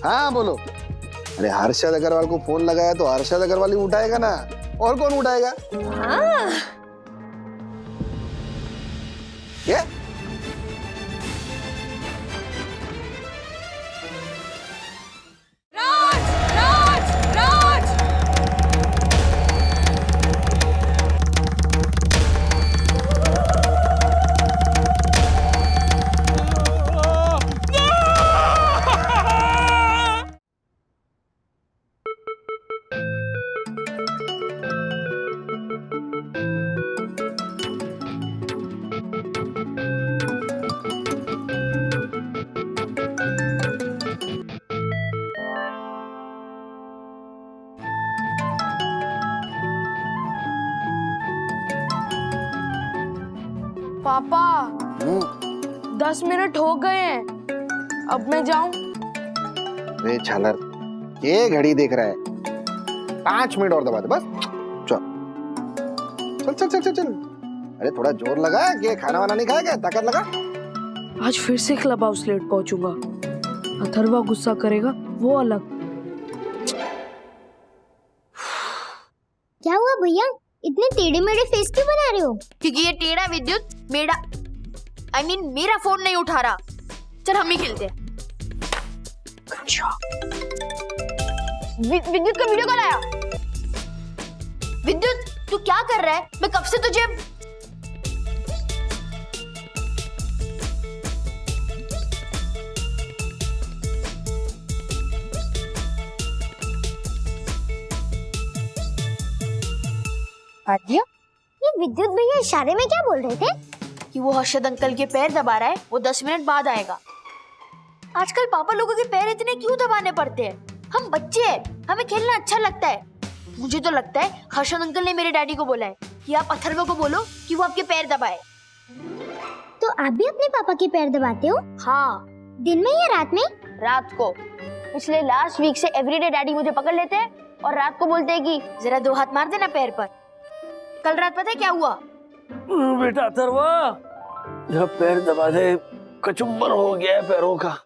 हाँ बोलो। अरे हर्षद अग्रवाल को फोन लगाया तो हर्षद अग्रवाल ही उठाएगा ना, और कौन उठाएगा? हाँ। क्या? राज, राज, राज। पापा 10 मिनट हो गए हैं, अब मैं जाऊं? रे झालर, ये घड़ी देख रहा है? 5 मिनट और दबा दे बस। चल चल चल चल चल। अरे थोड़ा जोर लगा, कि खाना वाना नहीं खाएगा, ताकत लगा। आज फिर से क्लब हाउस लेट पहुंचूंगा। अथर्वा गुस्सा करेगा वो अलग। क्या हुआ भैया, इतने टेढ़े मेढ़े फेस क्यों बना रहे हो? क्योंकि ये टेढ़ा विद्युत मेरा फोन नहीं उठा रहा। चल हम ही खेलते हैं। विद्युत का वीडियो कॉल आया। विद्युत तू क्या कर रहा है? मैं कब से तुझे ये विद्युत भैया इशारे में क्या बोल रहे थे? कि वो हर्षद अंकल के पैर दबा रहा है, वो 10 मिनट बाद आएगा। आजकल पापा लोगों के पैर इतने क्यों दबाने पड़ते हैं? हम बच्चे हैं, हमें खेलना अच्छा लगता है। मुझे तो लगता है हर्षद अंकल ने मेरे डैडी को बोला है कि आप अथर्व को बोलो कि वो आपके पैर दबाए। तो आप भी अपने पापा के पैर दबाते हो? हाँ, दिन में या रात में? रात को। पिछले लास्ट वीक से एवरीडे डैडी मुझे पकड़ लेते हैं और रात को बोलते हैं कि जरा 2 हाथ मार देना पैर पर। कल रात पता है क्या हुआ? बेटा अथर्वा, जब पैर दबा दे कचुम्बर हो गया है पैरों का।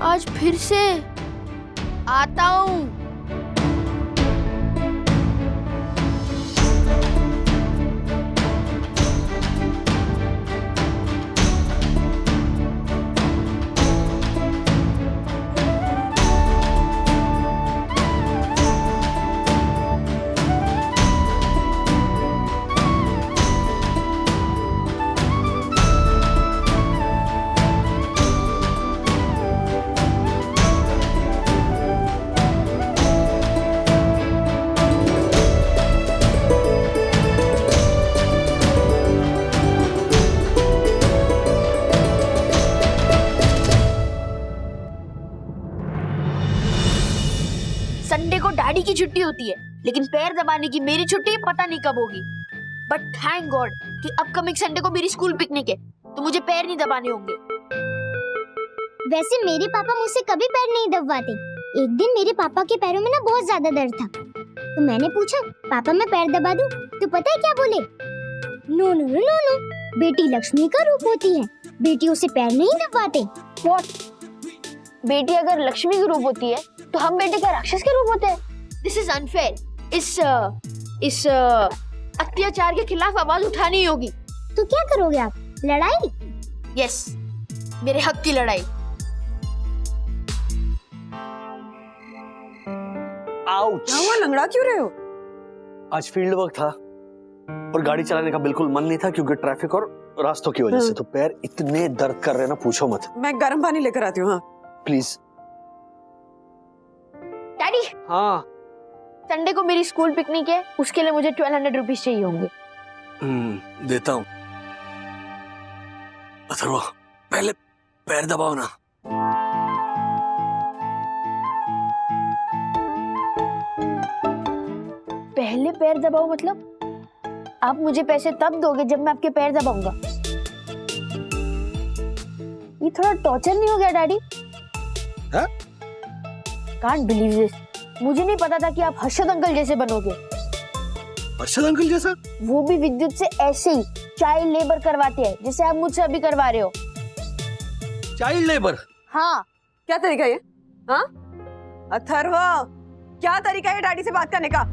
आज फिर से आता हूँ। संडे को डैडी की छुट्टी होती है, लेकिन पैर दबाने की मेरी छुट्टी पता नहीं कब होगी। बट थैंक गॉड कि अपकमिंग संडे को मेरी स्कूल पिकनिक है, तो मुझे पैर नहीं दबाने होंगे। वैसे मेरे पापा मुझसे कभी पैर नहीं दबवाते। एक दिन मेरे पापा के पैरों में ना बहुत ज्यादा दर्द था, तो मैंने पूछा पापा मैं पैर दबा दूं? तो पता है क्या बोले? No no no no no, बेटी लक्ष्मी का रूप होती है, बेटियों से पैर नहीं दबवाते। What? बेटी अगर लक्ष्मी के रूप होती है तो हम बेटे क्या राक्षस के रूप होते हैं? This is unfair. इस अत्याचार के खिलाफ आवाज उठानी होगी। तो क्या करोगे आप? लड़ाई? यस, मेरे हक की लड़ाई। आउच! हुआ, लंगड़ा क्यों रहे हो? आज फील्ड वर्क था और गाड़ी चलाने का बिल्कुल मन नहीं था क्योंकि ट्रैफिक और रास्तों की वजह से। तो पैर इतने दर्द कर रहे हैं ना, पूछो मत। मैं गर्म पानी लेकर आती हूँ। हाँ प्लीज। डैडी, हाँ संडे को मेरी स्कूल पिकनिक है, उसके लिए मुझे 1200 रुपीज चाहिए होंगे। देता हूँ। अथर्वा पहले पैर दबाओ ना। पहले पैर दबाओ मतलब? आप मुझे पैसे तब दोगे जब मैं आपके पैर दबाऊंगा। ये थोड़ा टॉर्चर नहीं हो गया डैडी? हाँ? Can't believe this. मुझे नहीं पता था कि आप हर्षद अंकल जैसे बनोगे। हर्षद अंकल जैसा? वो भी विद्युत से ऐसे ही चाइल्ड लेबर करवाते हैं जैसे आप मुझसे अभी करवा रहे हो। Child labour. हाँ, क्या तरीका है ये? हाँ अथर्व, क्या तरीका है डैडी से बात करने का?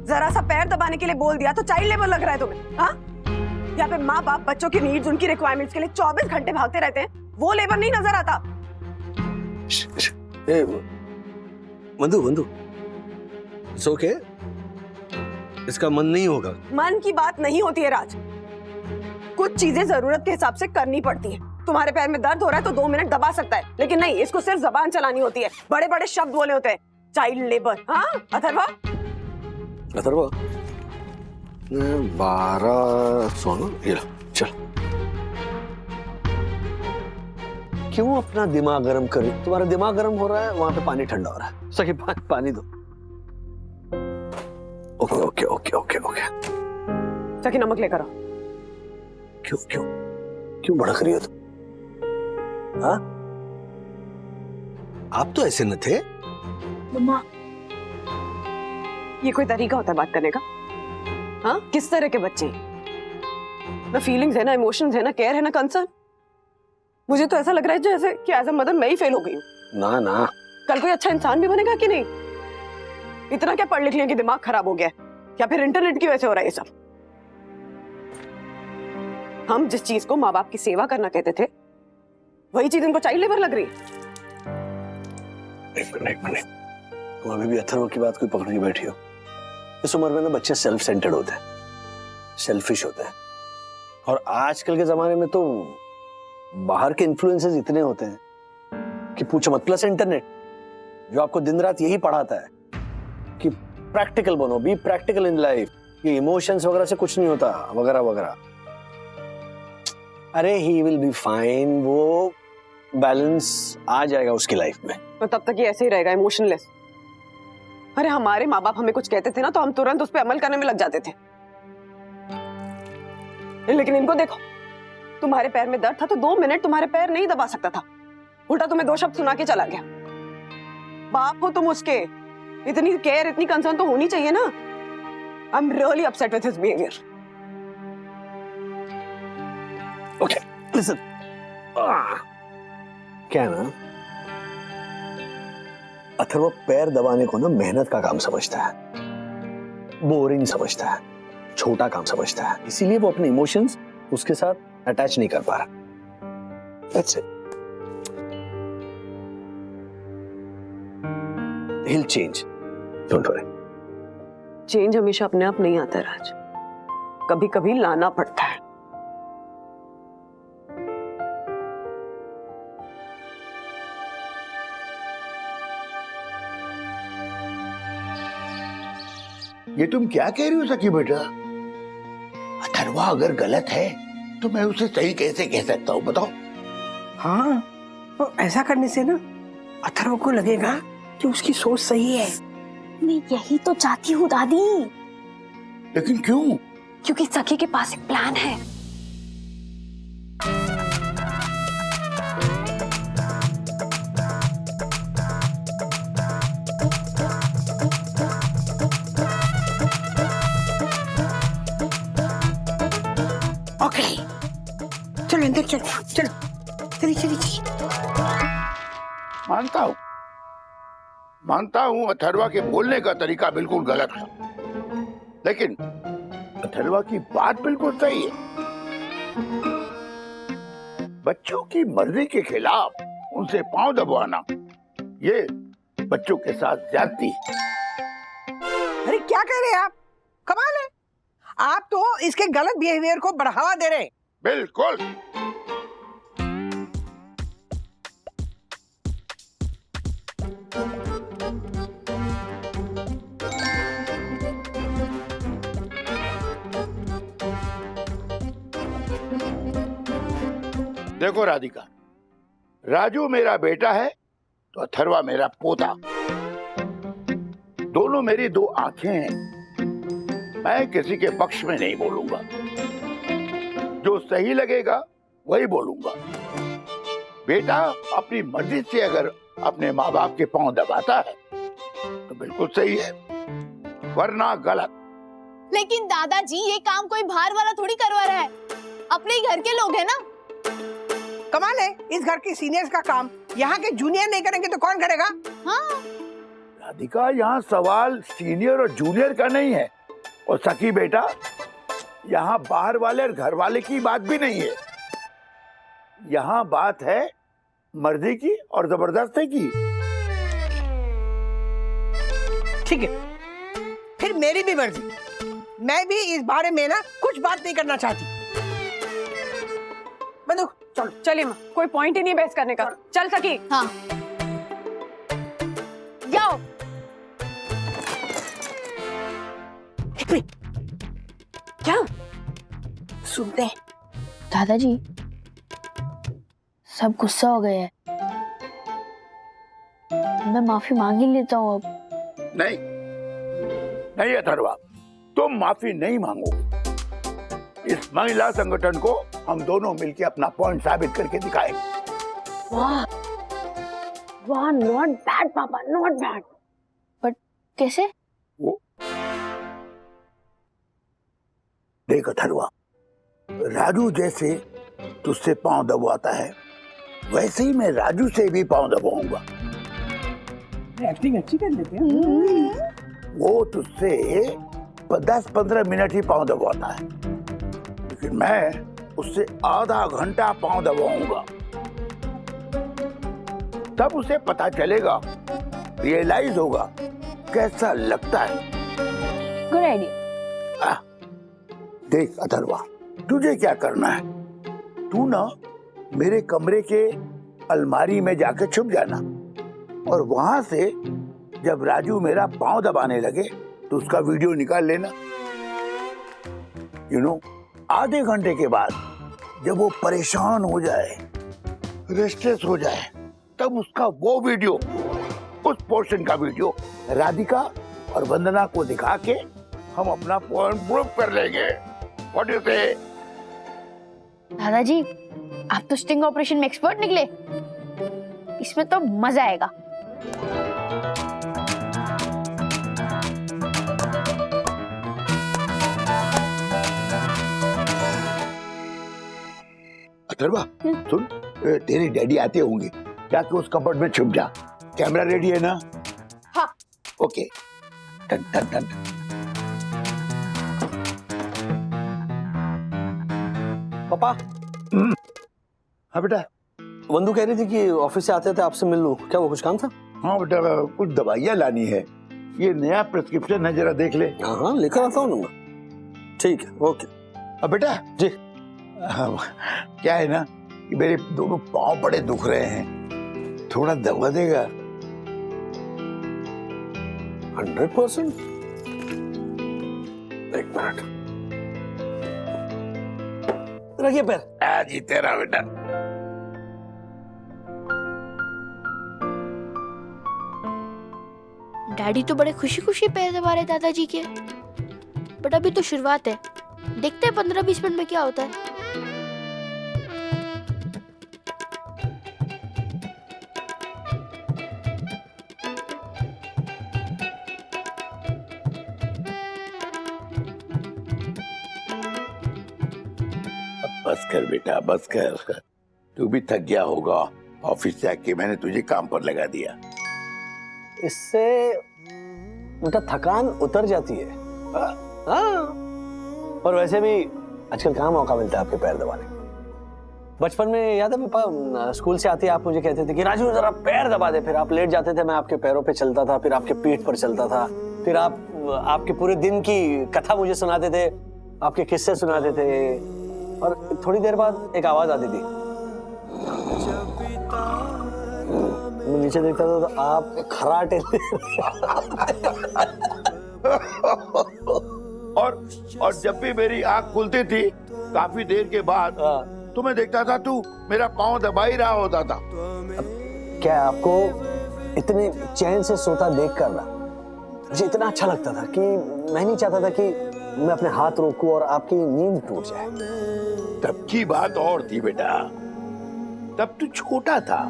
जरा सा पैर दबाने के लिए बोल दिया तो चाइल्ड लेबर लग रहा है तुम्हें? हाँ, यहाँ पे माँ बाप बच्चों की नीड्स, उनकी रिक्वायरमेंट्स के लिए 24 घंटे भागते रहते हैं, वो लेबर नहीं नजर आता? बंधु बंधु, इट्स ओके, इसका मन नहीं होगा। मन की बात नहीं होती है राज, कुछ चीजें जरूरत के हिसाब से करनी पड़ती है। तुम्हारे पैर में दर्द हो रहा है तो 2 मिनट दबा सकता है, लेकिन नहीं, इसको सिर्फ जबान चलानी होती है, बड़े बड़े शब्द बोले होते हैं। Child labour. हाँ अथर्वा, अथर्वा 1200 ना, ये लो, चल। क्यों अपना दिमाग गर्म कर रही? तुम्हारा दिमाग गर्म हो रहा है, वहां पे पानी ठंडा हो रहा है। सही, पानी दो। Okay okay okay okay okay. चकी नमक लेकर आओ। क्यों क्यों क्यों भड़क रही हो तुम? हाँ, आप तो ऐसे न थे। मम्मा, ये कोई तरीका होता है बात करने का? हाँ, किस तरह के बच्चे हैं? ना फीलिंग्स है, ना इमोशंस है, ना केयर है, ना कंसर्न। मुझे तो ऐसा लग रहा है जैसे कि एज अ मदर मैं ही फेल हो गई हूँ। ना ना, कल कोई अच्छा इंसान भी बनेगा कि नहीं? इतना क्या पढ़ लिख लिया कि दिमाग खराब हो गया है? या फिर इंटरनेट की वजह से हो रहा है ये सब? हम जिस चीज को माँ बाप की सेवा करना कहते थे, वही चीज इनको चाइल्ड लेबर लग रही है। एक मिनट, तुम अभी भी अथर्व की बात कोई पकड़ के बैठी हो। इस उम्र में ना बच्चे सेल्फ सेंटर्ड होते हैं, सेल्फिश होते हैं, और आजकल के जमाने में तो बाहर के इन्फ्लुएंसेस इतने होते हैं कि पूछो मत। प्लस इंटरनेट जो आपको दिन रात यही पढ़ाता है कि प्रैक्टिकल बनो, बी प्रैक्टिकल इन लाइफ, ये इमोशंस वगैरह से कुछ नहीं होता, वगैरह वगैरह। अरे ही विल बी फाइन, वो बैलेंस आ जाएगा उसकी लाइफ में। तो तब तक ये ऐसे ही रहेगा, इमोशनलेस। अरे हमारे माँ बाप हमें कुछ कहते थे ना तो हम तुरंत उस पर अमल करने में लग जाते थे, लेकिन इनको देखो, तुम्हारे पैर में दर्द था तो 2 मिनट तुम्हारे पैर नहीं दबा सकता था, उल्टा तुम्हें 2 शब्द सुना के चला गया। बाप हो तुम उसके, इतनी केयर, इतनी कंसर्न तो होनी चाहिए ना। I am really upset with his behaviour. Okay listen, क्या है ना, अथर्व पैर दबाने को ना मेहनत का काम समझता है, बोरिंग समझता है, छोटा काम समझता है, इसीलिए वो अपने इमोशंस उसके साथ अटैच नहीं कर पा रहा। That's it. He'll change. Don't worry. Change हमेशा अपने आप नहीं आता राज, कभी कभी लाना पड़ता है। ये तुम क्या कह रही हो सखी बेटा? अथर्वा अगर गलत है तो मैं उसे सही कैसे कह सकता हूँ, बताओ? हाँ, तो ऐसा करने से ना अथर्व को लगेगा कि उसकी सोच सही है। मैं यही तो चाहती हूँ दादी। लेकिन क्यों? क्योंकि सखी के पास एक प्लान है। ओके, चलो अंदर चलो, चलो चली चली चली। मानता हूँ अथर्वा के बोलने का तरीका बिल्कुल गलत था, लेकिन अथर्वा की बात बिल्कुल सही है। बच्चों की मर्जी के खिलाफ उनसे पांव दबाना, ये बच्चों के साथ ज्यादती है। अरे क्या कह रहे हैं आप? कमाल है, आप तो इसके गलत बिहेवियर को बढ़ावा दे रहे हैं। बिल्कुल। देखो राधिका, राजू मेरा बेटा है तो अथर्वा मेरा पोता। दोनों मेरी 2 आंखें हैं। मैं किसी के पक्ष में नहीं बोलूंगा, जो सही लगेगा वही बोलूंगा। बेटा अपनी मर्जी से अगर अपने माँ बाप के पांव दबाता है तो बिल्कुल सही है, वरना गलत। लेकिन दादाजी, ये काम कोई बाहर वाला थोड़ी करवा रहा है, अपने ही घर के लोग हैं ना। कमाल है, इस घर के सीनियर्स का काम यहाँ के जूनियर नहीं करेंगे तो कौन करेगा? राधिका, यहाँ सवाल सीनियर और जूनियर का नहीं है। और सखी बेटा, यहाँ बाहर वाले और घर वाले की बात भी नहीं है। यहाँ बात है मर्जी की और जबरदस्ती की। ठीक है, फिर मेरी भी मर्जी। मैं भी इस बारे में ना कुछ बात नहीं करना चाहती। बंदूक चलो। चलिए माँ, कोई पॉइंट ही नहीं बहस करने का। चल सकी। हाँ जाओ। एक मिनट, क्या? सुनते हैं दादाजी, सब गुस्सा हो गए हैं। मैं माफी मांग ही लेता हूँ अब। नहीं नहीं अथर्वा, तुम माफी नहीं मांगोगे। इस महिला संगठन को हम दोनों मिलकर अपना पॉइंट साबित करके दिखाएंगे। वाह वाह, नॉट बैड पापा, नॉट बैड। बट कैसे? वो देख अथर्वा, राजू जैसे तुझसे पांव दबाता है, वैसे ही मैं राजू से भी पांव दबाऊंगा। एक्टिंग अच्छी कर लेते हैं। वो तुझसे 10-15 मिनट ही पांव दबाता है, लेकिन मैं उससे आधा घंटा पांव दबाऊंगा। तब उसे पता चलेगा, रियलाइज होगा कैसा लगता है। Good idea. देख अथर्वा, तुझे क्या करना है, तू ना मेरे कमरे के अलमारी में जाकर छुप जाना, और वहां से जब राजू मेरा पांव दबाने लगे तो उसका वीडियो निकाल लेना। यू नो, आधे घंटे के बाद जब वो परेशान हो जाए, रेस्टलेस हो जाए, तब उसका वो वीडियो, उस पोर्शन का वीडियो राधिका और वंदना को दिखा के हम अपना पॉइंट प्रूव कर लेंगे। व्हाट डू यू से? दादाजी, आप तो स्टिंग ऑपरेशन में एक्सपर्ट निकले, इसमें तो मजा आएगा। अथर्वा सुन, तेरे डैडी आते होंगे, जाके उस कपबोर्ड में छुप जा। कैमरा रेडी है ना? हाँ। ओके, टन टन टन। पापा। हाँ बेटा। वंदू कह रही थी कि ऑफिस से आते थे आपसे मिल लूं, क्या वो कुछ काम था? हाँ बेटा, कुछ दवाइयाँ लानी है, ये नया प्रिस्क्रिप्शन है, जरा देख ले। हाँ हाँ, लेकर आता हूँ। ठीक है, ओके। अब बेटा जी। क्या है ना कि मेरे दोनों पांव बड़े दुख रहे हैं, थोड़ा दवा देगा? 100%। एक मिनट, रखिए पैर। आज ही तेरा बेटा। डैडी तो बड़े खुशी खुशी पैर दबा रहे दादाजी के, बट अभी तो शुरुआत है, देखते हैं 15-20 मिनट में क्या होता है। बस कर बेटा, बस कर, तू भी थक गया होगा, ऑफिस जाके मैंने तुझे काम पर लगा दिया। इससे उनका थकान उतर जाती है। हाँ, और वैसे भी आजकल कहाँ मौका मिलता है आपके पैर दबाने का। बचपन में याद है पापा, स्कूल से आते आप मुझे कहते थे कि राजू जरा पैर दबा दे, फिर आप लेट जाते थे, मैं आपके पैरों पे चलता था, फिर आपके पीठ पर चलता था, फिर आप आपके पूरे दिन की कथा मुझे सुनाते थे, आपके किस्से सुनाते थे, और थोड़ी देर बाद एक आवाज आती थी, मैं नीचे देखता था तो आप खराटे और जब भी मेरी आंख खुलती थी काफी देर के बाद, तो मैं देखता था तू मेरा पांव दबा ही रहा होता था। क्या आपको इतने चैन से सोता देख कर ना मुझे इतना अच्छा लगता था कि मैं नहीं चाहता था कि मैं अपने हाथ रोकूं और आपकी नींद टूट जाए। तब की बात और थी बेटा, तब तू छोटा था,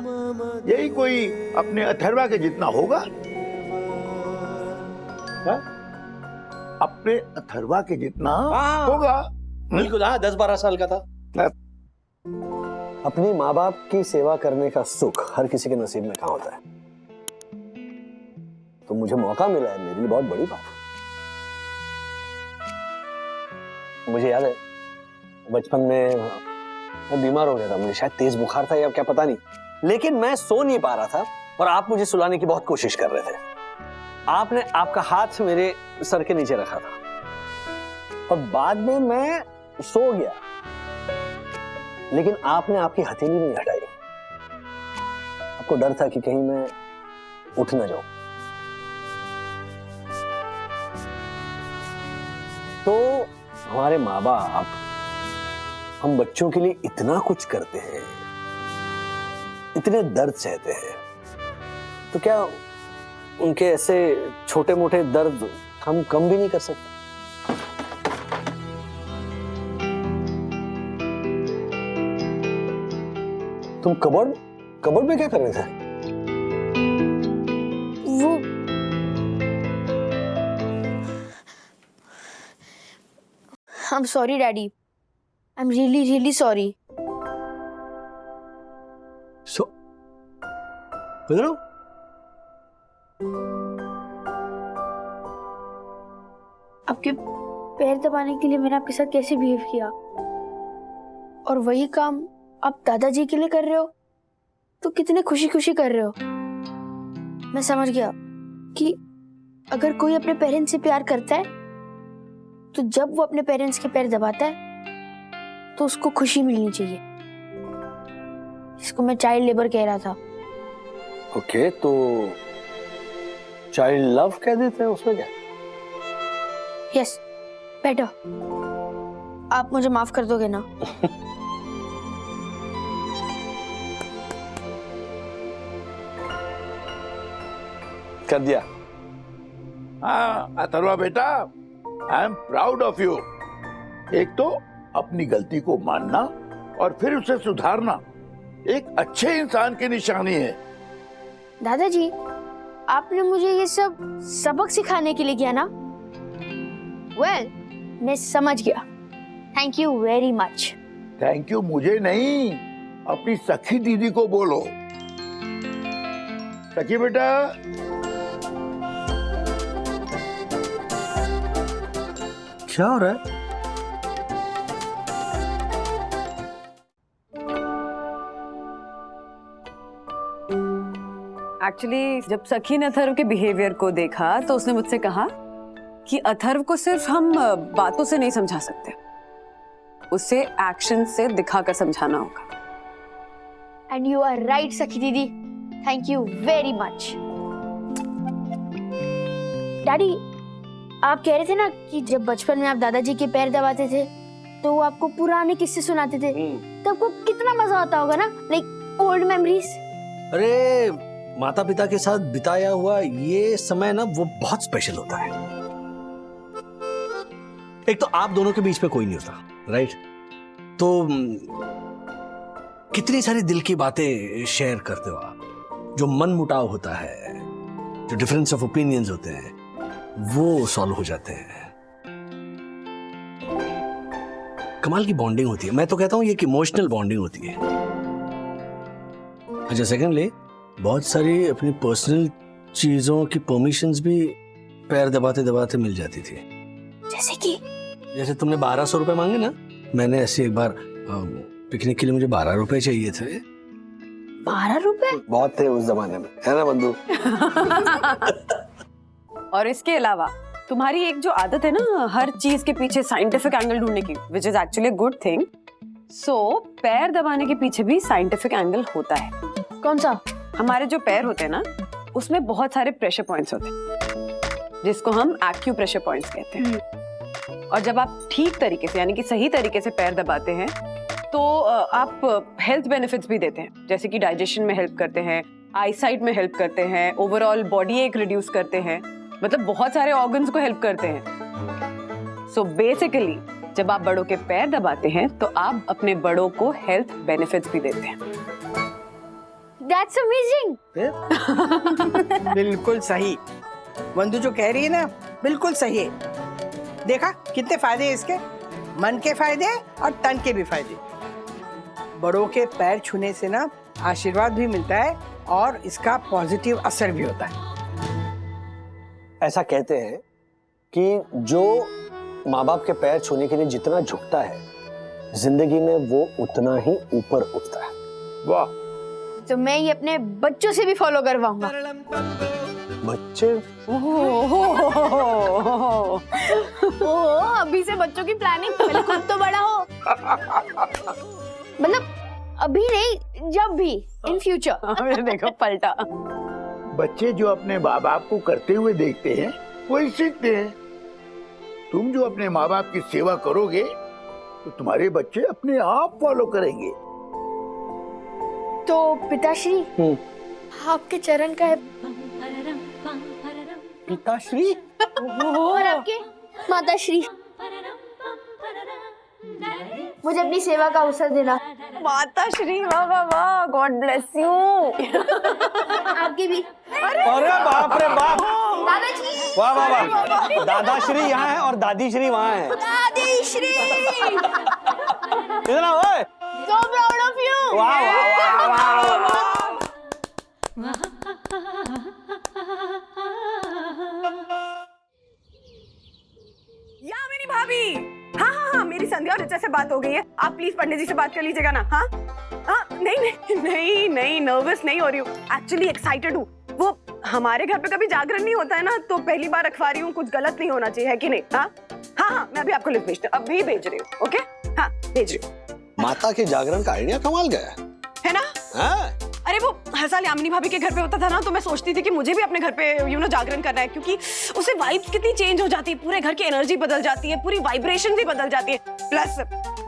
यही कोई अपने अथर्वा के जितना होगा। अपने अथर्वा के जितना होगा। बिल्कुल, हाँ, 10-12 साल का था। अपनी माँ बाप की सेवा करने का सुख हर किसी के नसीब में कहाँ होता है। तो मुझे मौका मिला है, मेरे लिए बहुत बड़ी बात है। मुझे याद है बचपन में मैं बीमार हो गया था, मुझे शायद तेज बुखार था या क्या पता नहीं, लेकिन मैं सो नहीं पा रहा था और आप मुझे सुलाने की बहुत कोशिश कर रहे थे। आपने आपका हाथ मेरे सर के नीचे रखा था और बाद में मैं सो गया, लेकिन आपने आपकी हथेली नहीं हटाई। आपको डर था कि कहीं मैं उठ ना जाऊं। तो हमारे माँ बाप हम बच्चों के लिए इतना कुछ करते हैं, इतने दर्द सहते हैं, तो क्या उनके ऐसे छोटे मोटे दर्द हम कम भी नहीं कर सकते? तुम कबर्ड में क्या कर रहे थे? वो I'm sorry, Daddy. I'm really, really sorry. सो इधर आओ। आपके पैर दबाने के लिए मैंने आपके साथ कैसे बिहेव किया, और वही काम आप दादाजी के लिए कर रहे हो तो कितने खुशी खुशी कर रहे हो। मैं समझ गया कि अगर कोई अपने पेरेंट्स से प्यार करता है तो जब वो अपने पेरेंट्स के पैर दबाता है तो उसको खुशी मिलनी चाहिए। इसको मैं चाइल्ड लेबर कह रहा था। ओके, तो चाइल्ड लव कह देते हैं, उसमें क्या? Yes, better. आप मुझे माफ कर दोगे ना? कर दिया। हाँ अथर्वा बेटा, I am proud of you. एक तो अपनी गलती को मानना और फिर उसे सुधारना एक अच्छे इंसान की निशानी है। दादाजी, आपने मुझे ये सब सबक सिखाने के लिए किया ना? वेल, मैं समझ गया। Thank you very much. Thank you मुझे नहीं, अपनी सखी दीदी को बोलो। सखी बेटा, क्या हो रहा है? एक्चुअली जब सखी ने अथर्व के बिहेवियर को देखा तो उसने मुझसे कहा कि अथर्व को सिर्फ हम बातों से नहीं समझा सकते, उसे एक्शन से दिखाकर समझाना होगा। एंड यू आर राइट सखी दीदी, thank you very much. Daddy, आप कह रहे थे ना कि जब बचपन में आप दादाजी के पैर दबाते थे तो वो आपको पुराने किस्से सुनाते थे, तो आपको कितना मजा आता होगा ना, लाइक ओल्ड मेमोरीज। अरे माता पिता के साथ बिताया हुआ ये समय ना वो बहुत स्पेशल होता है। एक तो आप दोनों के बीच में कोई नहीं होता, राइट? तो कितनी सारी दिल की बातें शेयर करते हो आप, जो मन मुटाव होता है, जो डिफरेंस ऑफ ओपिनियंस होते हैं, वो सॉल्व हो जाते हैं। कमाल की बॉन्डिंग होती है। मैं तो कहता हूं ये इमोशनल बॉन्डिंग होती है। अच्छा, सेकेंडली बहुत सारी अपनी पर्सनल चीजों की परमिशंस भी पैर दबाते दबाते मिल जाती थी। जैसे तुमने 1200 रुपए मांगे ना, मैंने ऐसे एक बार पिकनिक के लिए मुझे 12 रुपए चाहिए थे। 12 रुपए बहुत थे उस जमाने में, है ना बंधु? और इसके अलावा तुम्हारी एक जो आदत है ना हर चीज के पीछे साइंटिफिक एंगल ढूंढने की, which is actually good thing. So पैर दबाने के पीछे भी साइंटिफिक एंगल होता है। कौन सा? हमारे जो पैर होते हैं ना, उसमें बहुत सारे प्रेशर पॉइंट्स होते हैं, जिसको हम एक्यू प्रेशर पॉइंट्स कहते हैं। और जब आप ठीक तरीके से यानी कि सही तरीके से पैर दबाते हैं तो आप हेल्थ बेनिफिट्स भी देते हैं, जैसे कि डाइजेशन में हेल्प करते हैं, आईसाइट में हेल्प करते हैं, ओवरऑल बॉडी एक रिड्यूस करते हैं, मतलब बहुत सारे ऑर्गन्स को हेल्प करते हैं। सो बेसिकली जब आप बड़ों के पैर दबाते हैं तो आप अपने बड़ों को हेल्थ बेनिफिट्स भी देते हैं। That's amazing. बिल्कुल सही, वंदु जो कह रही है ना बिल्कुल सही है। देखा कितने फायदे हैं इसके, मन के फायदे और तन के भी फायदे। बड़ों के पैर छूने से ना आशीर्वाद भी मिलता है और इसका पॉजिटिव असर भी होता है। ऐसा कहते हैं कि जो माँ बाप के पैर छूने के लिए जितना झुकता है, जिंदगी में वो उतना ही ऊपर उठता है। वाह, तो मैं ये अपने बच्चों से भी फॉलो करवाऊंगा। बच्चे? अभी से बच्चों की प्लानिंग, पहले खुद तो बड़ा हो। मतलब अभी नहीं, जब भी इन फ्यूचर। देखो पलटा। बच्चे जो अपने माँ बाप को करते हुए देखते हैं वही सीखते हैं। तुम जो अपने माँ बाप की सेवा करोगे तो तुम्हारे बच्चे अपने आप फॉलो करेंगे। तो पिताश्री, आपके चरण का है। पिताश्री? और आपके माताश्री, मुझे अपनी सेवा का अवसर देना। माता श्री, वाह वाह वाह, गॉड ब्लेस यू। आपकी भी। अरे बाप रे बाप, दादाजी, वाह वाह वाह, दादाश्री यहाँ है और दादीश्री वहाँ है। दादीश्री, इतना ओए, so proud of you। वाह वाह वाह वाह। यामिनी भाभी, हाँ हाँ हाँ, मेरी संध्या और ऋचा से बात हो गई है। आप प्लीज पंडित जी से बात कर लीजिएगा ना। हाँ हाँ, नहीं नहीं नहीं नहीं, नर्वस नहीं हो रही हूँ, एक्चुअली एक्साइटेड हूँ। वो हमारे घर पे कभी जागरण नहीं होता है ना, तो पहली बार रखवा रही हूँ, कुछ गलत नहीं होना चाहिए, है कि नहीं? हाँ हाँ हाँ, मैं अभी आपको लिस्ट भेजती हूँ, अभी भेज रही हूँ। ओके, हाँ भेज रही हूँ। माता के जागरण का आइडिया कमाल गया है ना? हाँ? अरे वो हर साल यामिनी भाभी के घर पे होता था ना, तो मैं सोचती थी कि मुझे भी अपने घर पे जागरण करना है, क्योंकि उससे वाइब्स कितनी चेंज हो जाती है, पूरे घर की एनर्जी बदल जाती है, पूरी वाइब्रेशन भी बदल जाती है। प्लस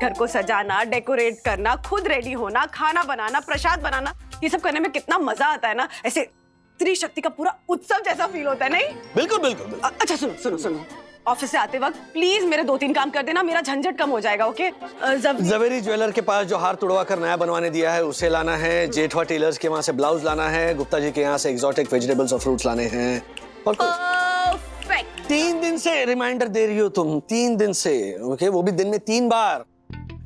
घर को सजाना, डेकोरेट करना, खुद रेडी होना, खाना बनाना, प्रसाद बनाना, ये सब करने में कितना मजा आता है ना। ऐसे स्त्री शक्ति का पूरा उत्सव जैसा फील होता है, नहीं? बिल्कुल बिल्कुल बिल्कुल। अच्छा सुनो सुनो सुनो, ऑफिस से आते वक्त प्लीज मेरे 2-3 काम कर देना, मेरा झंझट कम हो जाएगा। ओके? जवेरी ज्वेलर के पास जो हार तुड़वा कर नया बनवाने दिया है उसे लाना है, जेठवा टेलर्स के वहाँ से ब्लाउज लाना है, गुप्ता जी के यहाँ से एक्सोटिक वेजिटेबल्स और फ्रूट्स लाने हैं। और परफेक्ट। 3 दिन से रिमाइंडर दे रही हो तुम, 3 दिन से। ओके, वो भी दिन में 3 बार।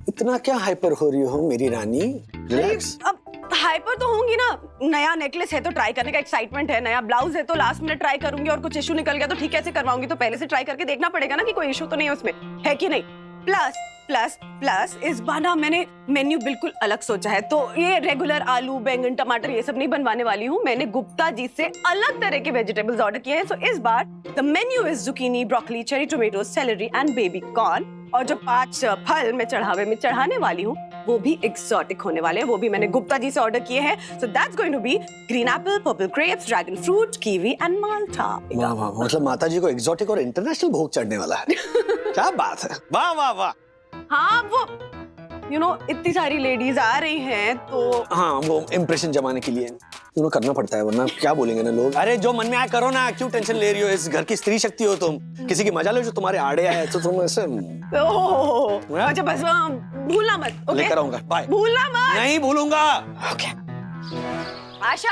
इतना क्या हाइपर हो रही हो मेरी रानी? रिलैक्स। अब हाइपर तो होंगी ना, नया नेकलेस है तो ट्राई करने का एक्साइटमेंट है, नया ब्लाउज है तो लास्ट मिनट ट्राई करूंगी, और कुछ इशू निकल गया तो ठीक कैसे करवाऊंगी, तो पहले से ट्राई करके देखना पड़ेगा ना कि कोई इशू तो नहीं है उसमें, है कि नहीं? प्लस प्लस प्लस इस बार ना मैंने मेन्यू बिल्कुल अलग सोचा है, तो ये रेगुलर आलू, बैंगन, टमाटर ये सब नहीं बनवाने वाली हूँ। मैंने गुप्ता जी से अलग तरह के वेजिटेबल्स ऑर्डर किए हैं। सो इस बार the menu is zucchini, broccoli, cherry tomato, celery and baby corn, और जो 5 फल मैं चढ़ावे में चढ़ाने वाली हूँ वो भी एक्सोटिक होने वाले हैं, वो भी मैंने गुप्ता जी से ऑर्डर किए हैं। So that's going to be green apple, purple grapes, dragon fruit, kiwi and माल्टा। वाह वाह, मतलब माता जी को एक्सोटिक और इंटरनेशनल भोग चढ़ने वाला है। क्या बात है, वाह वाह वाह। हाँ, वो इतनी सारी लेडीज आ रही हैं तो हाँ, वो इम्प्रेशन जमाने के लिए करना पड़ता है, वरना क्या बोलेंगे ना लोग। अरे जो मन में आए करो ना, क्यों टेंशन ले रही हो? इस घर की स्त्री शक्ति हो तुम, किसी की मजा लो जो तुम्हारे आड़े आए तो तुम ऐसे। अच्छा बस भूलना मत। ओके, लेकर आऊंगा, बाय। भूलना मत। नहीं भूलूंगा। ओके। आशा,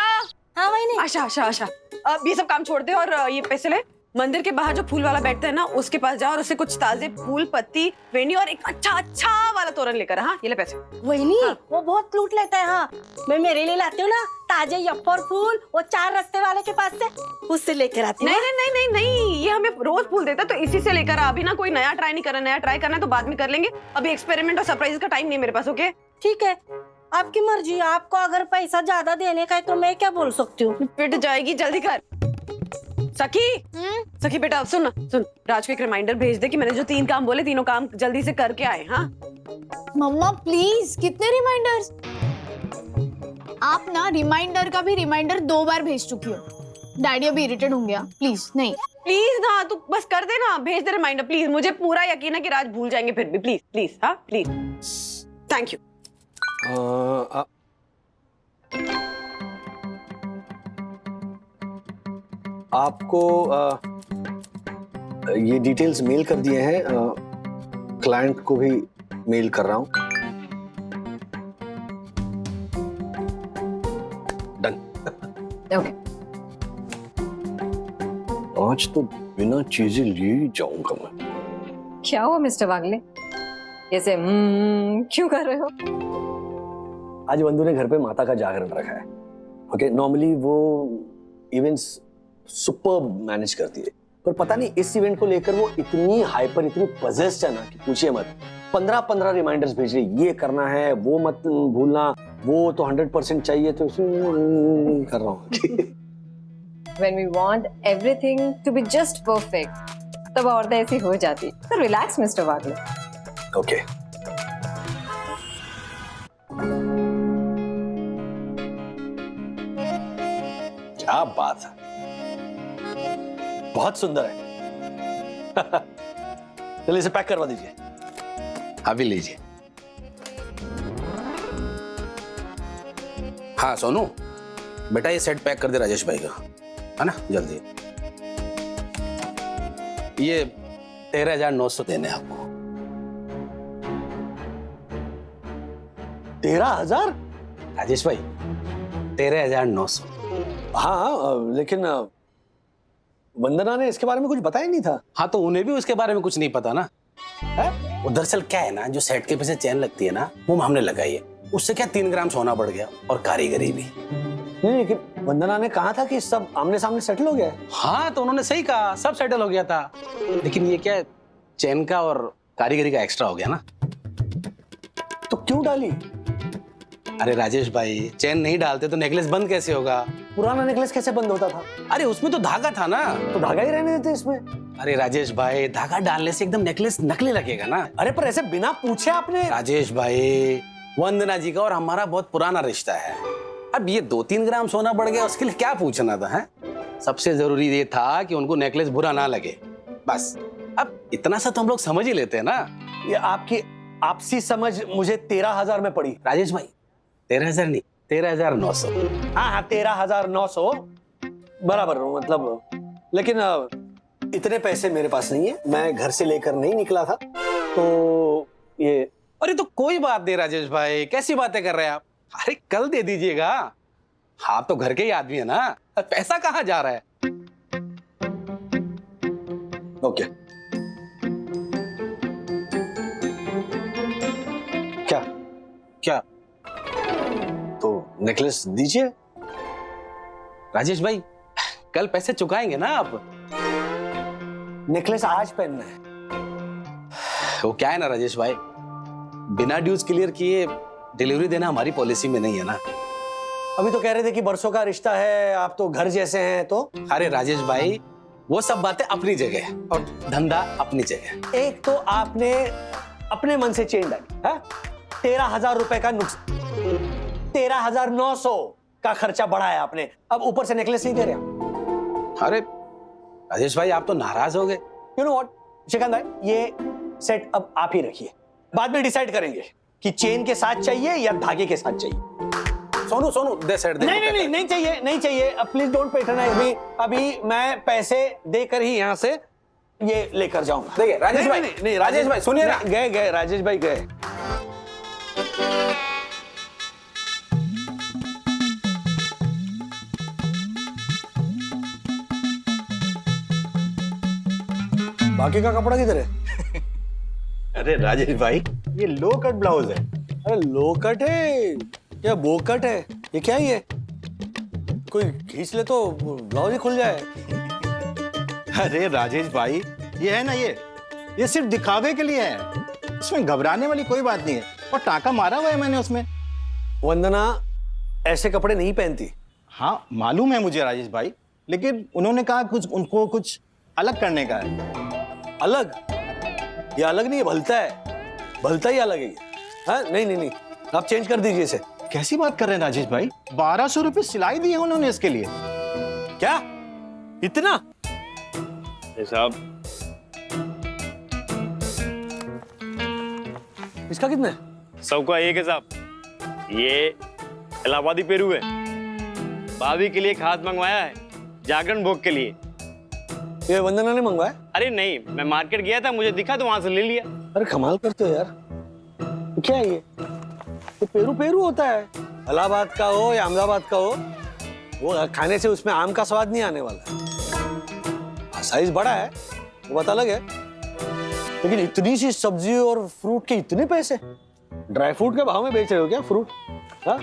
हाँ वही आशा आशा आशा, अब ये सब काम छोड़ दे और ये पैसे ले। मंदिर के बाहर जो फूल वाला बैठता है ना, उसके पास जाओ और उससे कुछ ताजे फूल, पत्ती, वेणी और एक अच्छा वाला तोरण लेकर। हाँ, ये ले पैसे। वही नहीं, वो बहुत लूट लेता है। हाँ, मैं मेरे लिए लाती हूँ ना ताजे यप्पर फूल, वो 4 रास्ते वाले के पास से, उससे लेकर आती हूँ। नहीं नहीं नहीं नहीं नहीं, ये हमें रोज फूल देता है, तो इसी से लेकर आ। अभी ना कोई नया ट्राई नहीं करना, नया ट्राई करना है तो बाद में कर लेंगे, अभी एक्सपेरिमेंट और सरप्राइज का टाइम नहीं मेरे पास। ओके ठीक है, आपकी मर्जी। आपको अगर पैसा ज्यादा देने का है तो मैं क्या बोल सकती हूँ? पिट जाएगी, जल्दी कर। सखी बेटा सुन, राज को एक रिमाइंडर भेज दे कि मैंने जो 3 काम बोले, तीनों काम जल्दी से करके आए। हाँ मम्मा प्लीज, कितने रिमाइंडर्स? आप ना रिमाइंडर का भी रिमाइंडर 2 बार भेज चुकी हो। डैडी अभी इरिटेट होंगे। प्लीज नहीं, प्लीज ना, तू बस कर दे ना, भेज दे रिमाइंडर प्लीज। मुझे पूरा यकीन है कि राज भूल जाएंगे फिर भी। प्लीज प्लीज, हाँ प्लीज, थैंक यू। आपको ये डिटेल्स मेल कर दिए हैं, क्लाइंट को भी मेल कर रहा हूं। डन। ओके। आज तो बिना चीजें लिए जाऊंगा मैं। क्या हुआ मिस्टर वागले, ऐसे क्यों कर रहे हो? आज वंदू ने घर पे माता का जागरण रखा है। ओके, नॉर्मली वो इवेंट्स सुपर मैनेज करती है, पर पता नहीं इस इवेंट को लेकर वो इतनी हाइपर, इतनी पजेस्ड है ना कि पूछिए मत। 15-15 रिमाइंडर्स भेज रही, ये करना है, वो मत भूलना, वो तो 100% चाहिए, तो कर रहा हूँ। When we want everything to be just perfect, तब औरतें ऐसी हो जाती। तो रिलैक्स मिस्टर वागले। ओके। क्या बात है, बहुत सुंदर है। चलिए इसे पैक करवा दीजिए। अभी लीजिए। हाँ सोनू, बेटा ये सेट पैक कर दे राजेश भाई का, है ना, जल्दी। ये 13,900 देने आपको। 13,000? राजेश भाई 13,900। हाँ, लेकिन वंदना ने इसके बारे में कुछ बताया नहीं था। हाँ तो उन्हें भी उसके बारे में कुछ नहीं पता ना। वो दरअसल क्या है ना, जो सेट के पीछे चैन लगती है ना, वो हमने लगाई है। उससे क्या 3 ग्राम सोना बढ़ गया और कारीगरी भी। नहीं, लेकिन वंदना ने कहा था कि सब आमने सामने सेटल हो गया है। हाँ तो उन्होंने सही कहा, सब सेटल हो गया था। लेकिन ये क्या है, चैन का और कारीगरी का एक्स्ट्रा हो गया ना। तो क्यों डाली? अरे राजेश भाई, चैन नहीं डालते तो नेकलेस बंद कैसे होगा? पुराना नेकलेस कैसे बंद होता था? अरे उसमें तो धागा था ना। तो धागा ही रहने देते इसमें। अरे राजेश भाई, धागा डालने से एकदम नेकलेस नकली लगेगा ना। अरे पर ऐसे बिना पूछे आपने। राजेश भाई, वंदना जी का और हमारा बहुत पुराना रिश्ता है। अब ये 2-3 ग्राम सोना बढ़ गया, उसके लिए क्या पूछना था? है, सबसे जरूरी ये था कि उनको नेकलेस बुरा ना लगे, बस। अब इतना सा तो हम लोग समझ ही लेते हैं ना। ये आपकी आपसी समझ मुझे 13,000 में पड़ी। राजेश भाई 13,000 नहीं, 13,900। हाँ, 13,900 बराबर, मतलब। लेकिन इतने पैसे मेरे पास नहीं है, मैं घर से लेकर नहीं निकला था, तो ये। अरे तो कोई बात नहीं राजेश भाई, कैसी बातें कर रहे हैं आप? अरे कल दे दीजिएगा, आप तो घर के ही आदमी है ना, पैसा कहाँ जा रहा है? ओके। क्या क्या? तो नेकलेस दीजिए। राजेश भाई कल पैसे चुकाएंगे ना आप? नेकलेस आज पहनना है। वो क्या है ना राजेश भाई, बिना ड्यूज क्लियर किए डिलीवरी देना हमारी पॉलिसी में नहीं है ना। अभी तो कह रहे थे कि बरसों का रिश्ता है, आप तो घर जैसे हैं। तो अरे राजेश भाई, वो सब बातें अपनी जगह और धंधा अपनी जगह। एक तो आपने अपने मन से चेन डाली है, 13,000 रुपए का नुकसान, 13,900 का खर्चा बढ़ाया आपने, अब ऊपर से नेकलेस नहीं दे रहे। अरे राजेश भाई, आप तो नाराज हो गए। यू नो व्हाट शिकांत भाई, ये सेट अब आप ही रखिए, बाद में डिसाइड करेंगे कि चेन के साथ चाहिए या धागे के साथ चाहिए। सोनू दे सेट दे। नहीं चाहिए, नहीं चाहिए। Please don't patronise. अभी मैं पैसे देकर ही यहाँ से ये लेकर जाऊंगा। देखिए राजेश भाई, नहीं राजेश भाई सुनिए ना। गए राजेश भाई गए। बाकी का कपड़ा किधर है? अरे राजेश भाई, ये लो कट ब्लाउज है। अरे लो कट है या बो कट है? ये क्या है? ये कोई खींच ले तो ब्लाउज ही खुल जाए। अरे राजेश भाई, ये है ना, ये सिर्फ दिखावे के लिए है, इसमें घबराने वाली कोई बात नहीं है। और टाका मारा हुआ है मैंने उसमें। वंदना ऐसे कपड़े नहीं पहनती। हाँ मालूम है मुझे राजेश भाई, लेकिन उन्होंने कहा कुछ उनको कुछ अलग करने का है। अलग? ये अलग नहीं है, भलता है। भलता ही अलग है ये। हाँ, नहीं, आप चेंज कर दीजिए इसे। कैसी बात कर रहे हैं राजेश भाई? 1200 रुपये सिलाई दी है उन्होंने इसके लिए। क्या? इतना? साहब इसका कितना है? 100 का एक है साहब। ये इलाहाबादी पेरू है, भाभी के लिए खास मंगवाया है, जागरण भोग के लिए। ये वंदना ने मंगवाया? अरे नहीं, मैं मार्केट गया था, मुझे दिखा तो वहां से ले लिया। अरे कमाल करते हो यार। क्या है ये? तो पेरू होता है। इलाहाबाद का हो या अहमदाबाद का हो, वो खाने से उसमें आम का स्वाद नहीं आने वाला। साइज बड़ा है, वो बात अलग है, लेकिन इतनी सी सब्जी और फ्रूट के इतने पैसे? ड्राई फ्रूट के भाव में बेच रहे हो क्या फ्रूट? हाँ?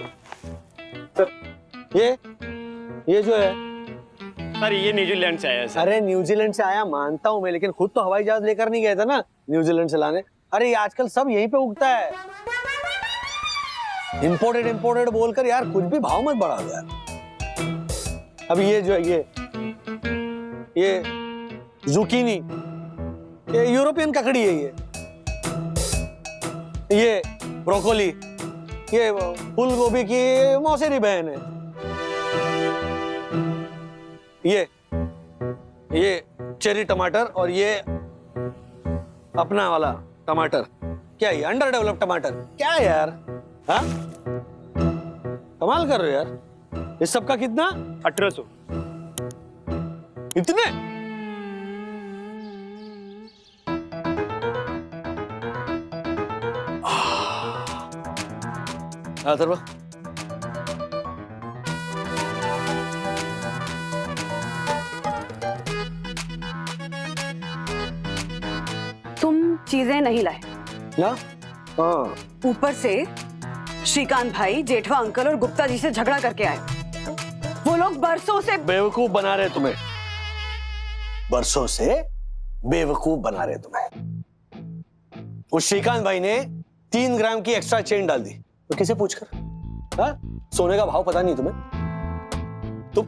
ये जो है, सर ये न्यूजीलैंड से आया है सर। अरे न्यूजीलैंड से आया मानता हूं मैं, लेकिन खुद तो हवाई जहाज लेकर नहीं गए थे ना न्यूजीलैंड से लाने। अरे ये आजकल सब यहीं पे उगता है। इंपोर्टेड बोलकर यार कुछ भी भाव मत बढ़ा दो यार। अब ये जो है ये जुकीनी, ये यूरोपियन ककड़ी है। ये ब्रोकोली, ये फूल गोभी की मौसेरी बहन है। ये चेरी टमाटर, और ये अपना वाला टमाटर। क्या ये अंडर डेवलप टमाटर? क्या यार, हाँ कमाल कर रहे हो यार। इस सब का कितना? 1800। इतने? अथर्व, तुम चीजें नहीं लाए ना? हाँ। ऊपर से श्रीकांत भाई, जेठवा अंकल और गुप्ता जी से झगड़ा करके आए। वो लोग बरसों से बेवकूफ बना रहे तुम्हें, बरसों से बेवकूफ बना रहे तुम्हें। उस श्रीकांत भाई ने 3 ग्राम की एक्स्ट्रा चेन डाल दी, तो किसे पूछकर? हाँ? सोने का भाव पता नहीं तुम्हें? तुम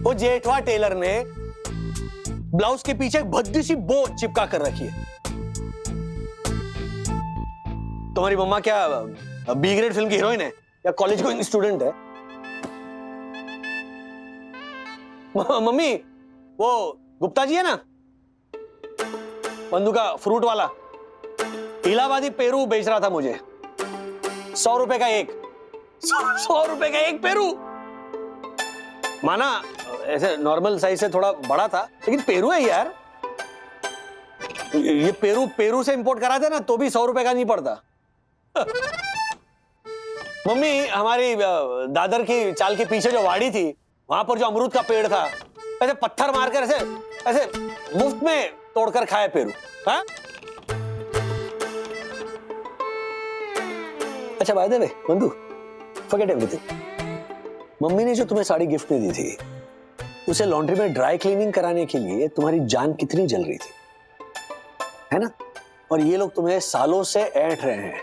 वो जेठवा टेलर ने ब्लाउज के पीछे एक भद्दी सी बो चिपका कर रखी है। तुम्हारी मम्मा क्या बी ग्रेड फिल्म की हीरोइन है या कॉलेज गोइंग स्टूडेंट है? मम्मी, वो गुप्ता जी है ना, बंधु का फ्रूट वाला, इलाहाबादी पेरू बेच रहा था मुझे। 100 रुपए का एक। 100 रुपए का एक पेरू। माना ऐसे नॉर्मल साइज से थोड़ा बड़ा था, लेकिन पेरू है यार। ये पेरू से इंपोर्ट कराते ना तो भी 100 रुपए का नहीं पड़ता। मम्मी, हमारी दादर की चाल के पीछे जो वाड़ी थी, वहां पर जो अमरूद का पेड़ था, ऐसे पत्थर मारकर ऐसे मुफ्त में तोड़कर खाए पेरू। हाँ? अच्छा बाय द वे बंधु, फॉरगेट एवरीथिंग। मम्मी ने जो तुम्हें साड़ी गिफ्ट में दी थी, उसे लॉन्ड्री में ड्राई क्लीनिंग कराने के लिए तुम्हारी जान कितनी जल रही थी, है ना? और ये लोग तुम्हें सालों से ऐंठ रहे हैं,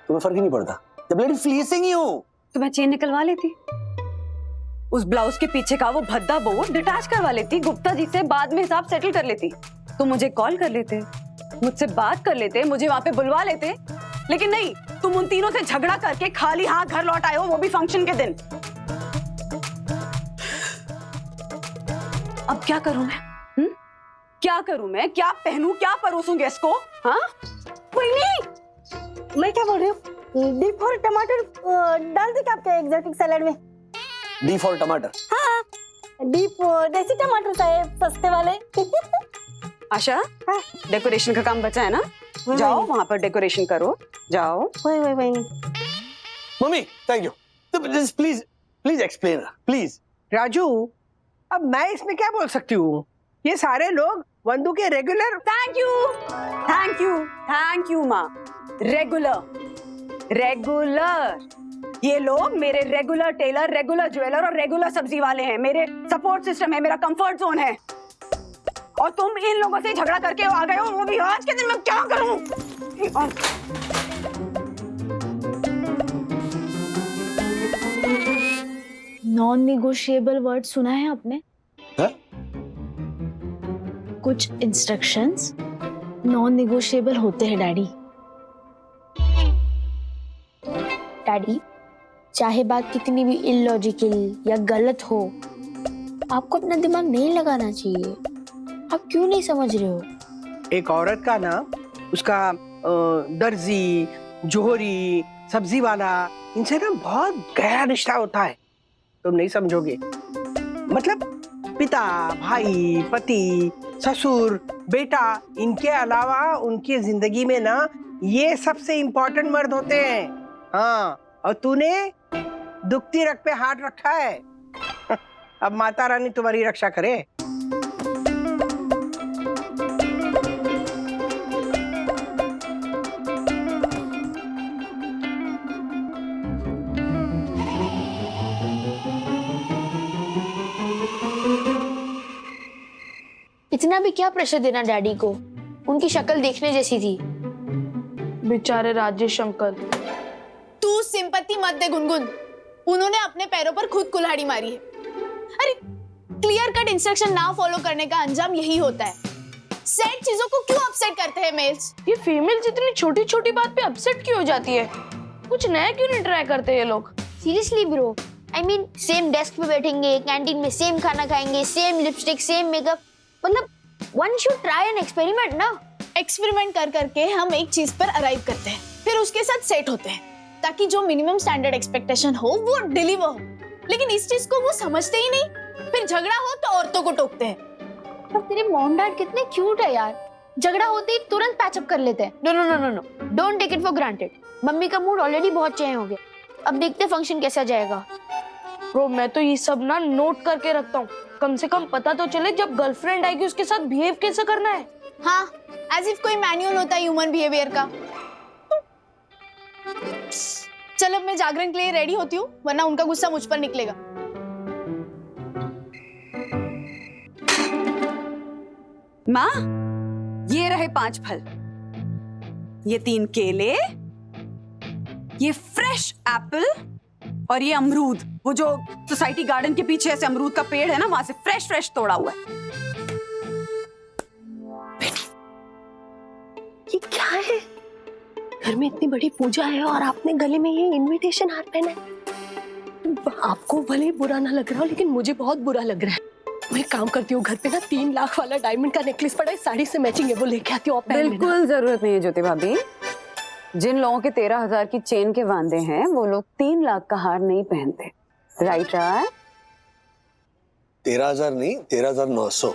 तुम्हें फर्क ही नहीं पड़ता। Bloody fleecing you. तो मैं चेन निकलवा लेती, उस ब्लाउज के पीछे का वो भद्दा बोर्ड डिटैच करवा लेती, गुप्ता जी से बाद में हिसाब सेटल कर लेती। तुम मुझे कॉल कर लेते, मुझसे बात कर लेते, मुझे वहां पे बुलवा लेते, लेकिन नहीं, तुम उन तीनों से झगड़ा करके खाली हाथ घर लौट आए हो, वो भी फंक्शन के दिन। अब क्या करूं मैं? क्या करूं मैं? क्या पहनूं, क्या परोसूं गेस्ट को? हाँ? कोई नहीं, मैं क्या बोल रही हूँ, डी फॉर टमाटर डाल दे क्या आपके एग्जोटिक सैलेड में? डी फॉर टमाटर? हाँ, डी फॉर देसी टमाटर साहब, सस्ते वाले। आशा, हाँ? डेकोरेशन का काम बचा है ना? जाओ वहां पर डेकोरेशन करो, जाओ। वही mummy, thank you. Please explain, please. Raju, अब मैं इसमें क्या बोल सकती हूँ? ये सारे लोग वंदू के रेगुलर। थैंक यू माँ। रेगुलर ये लोग मेरे रेगुलर टेलर, रेगुलर ज्वेलर और रेगुलर सब्जी वाले हैं। मेरे सपोर्ट सिस्टम है, मेरा कंफर्ट जोन है। और तुम इन लोगों से झगड़ा करके आ गए हो, वो भी आज के दिन। मैं क्या करूं? नॉन निगोशिएबल वर्ड सुना है आपने? है? कुछ इंस्ट्रक्शंस नॉन निगोशिएबल होते हैं डैडी। डैडी, चाहे बात कितनी भी इलॉजिकल या गलत हो, आपको अपना दिमाग नहीं लगाना चाहिए। आप क्यों नहीं समझ रहे हो? एक औरत का ना, उसका दर्जी, जोहरी, सब्जी वाला, इनसे ना बहुत गहरा रिश्ता होता है। तुम नहीं समझोगे। मतलब पिता, भाई, पति, ससुर, बेटा, इनके अलावा उनकी जिंदगी में ना ये सबसे इम्पोर्टेंट मर्द होते हैं। हाँ, और तूने दुखती रग पे हाथ रखा है। अब माता रानी तुम्हारी रक्षा करे। इतना भी क्या प्रेशर देना डैडी को, उनकी शक्ल देखने जैसी थी। बेचारे राजेश अंकल। तू सिंपैथी मत दे गुनगुन, उन्होंने अपने पैरों पर खुद कुल्हाड़ी मारी है। अरे क्लियर कट इंस्ट्रक्शन ना फॉलो करने का अंजाम यही होता है। सेट चीजों को क्यों अपसेट करते हैं मेल्स? ये फीमेल्स इतनी छोटी छोटी बात पे अपसेट क्यों हो जाती है? कुछ नया क्यों नहीं ट्राई करते ये लोग? Seriously bro, I mean same desk पे बैठेंगे, कैंटीन में सेम खाना खाएंगे, सेम लिपस्टिक, सेम मेकअप, मतलब one should try an experiment ना। एक्सपेरिमेंट कर करके हम एक चीज पर अराइव करते हैं, फिर उसके साथ सेट होते हैं ताकि जो मिनिमम स्टैंडर्ड एक्सपेक्टेशन हो वो डिलीवर हो। लेकिन इस चीज को वो समझते ही नहीं, फिर झगड़ा हो तो औरतों को टोकते हैं। पर तेरे मॉम डैड कितने क्यूट है यार, झगड़ा होते ही तुरंत पैचअप कर लेते हैं। No no no no no, don't take it for granted. मम्मी का मूड ऑलरेडी बहुत चेंज हो गया, अब देखते फंक्शन कैसा जाएगा। ब्रो मैं तो ये सब ना नोट करके रखता हूँ, कम से कम पता तो चले जब गर्लफ्रेंड आएगी उसके साथ बिहेव कैसे करना है। हाँ, एज इफ कोई मैनुअल होता है ह्यूमन बिहेवियर का। चलो मैं जागरण के लिए रेडी होती हूँ, वरना उनका गुस्सा मुझ पर निकलेगा। माँ, ये रहे 5 फल, ये 3 केले, ये फ्रेश एप्पल और ये अमरूद। वो जो सोसाइटी गार्डन के पीछे ऐसे अमरूद का पेड़ है ना, वहां से फ्रेश फ्रेश तोड़ा हुआ है। ये क्या है? घर में इतनी बड़ी पूजा है और आपने गले में ये इनविटेशन हार पहना है। आपको भले बुरा ना लग रहा हो, लेकिन मुझे बहुत बुरा लग रहा है। मैं काम करती हूँ घर पे ना, 3 लाख वाला डायमंड का नेकलेस पड़ा है, साड़ी से मैचिंग है, वो लेके आती हूँ। बिल्कुल जरूरत नहीं है ज्योति भाभी। जिन लोगों के 13,000 की चेन के वांदे हैं वो लोग 3 लाख का हार नहीं पहनते। राइट राय? 13,000 नहीं, 13,900।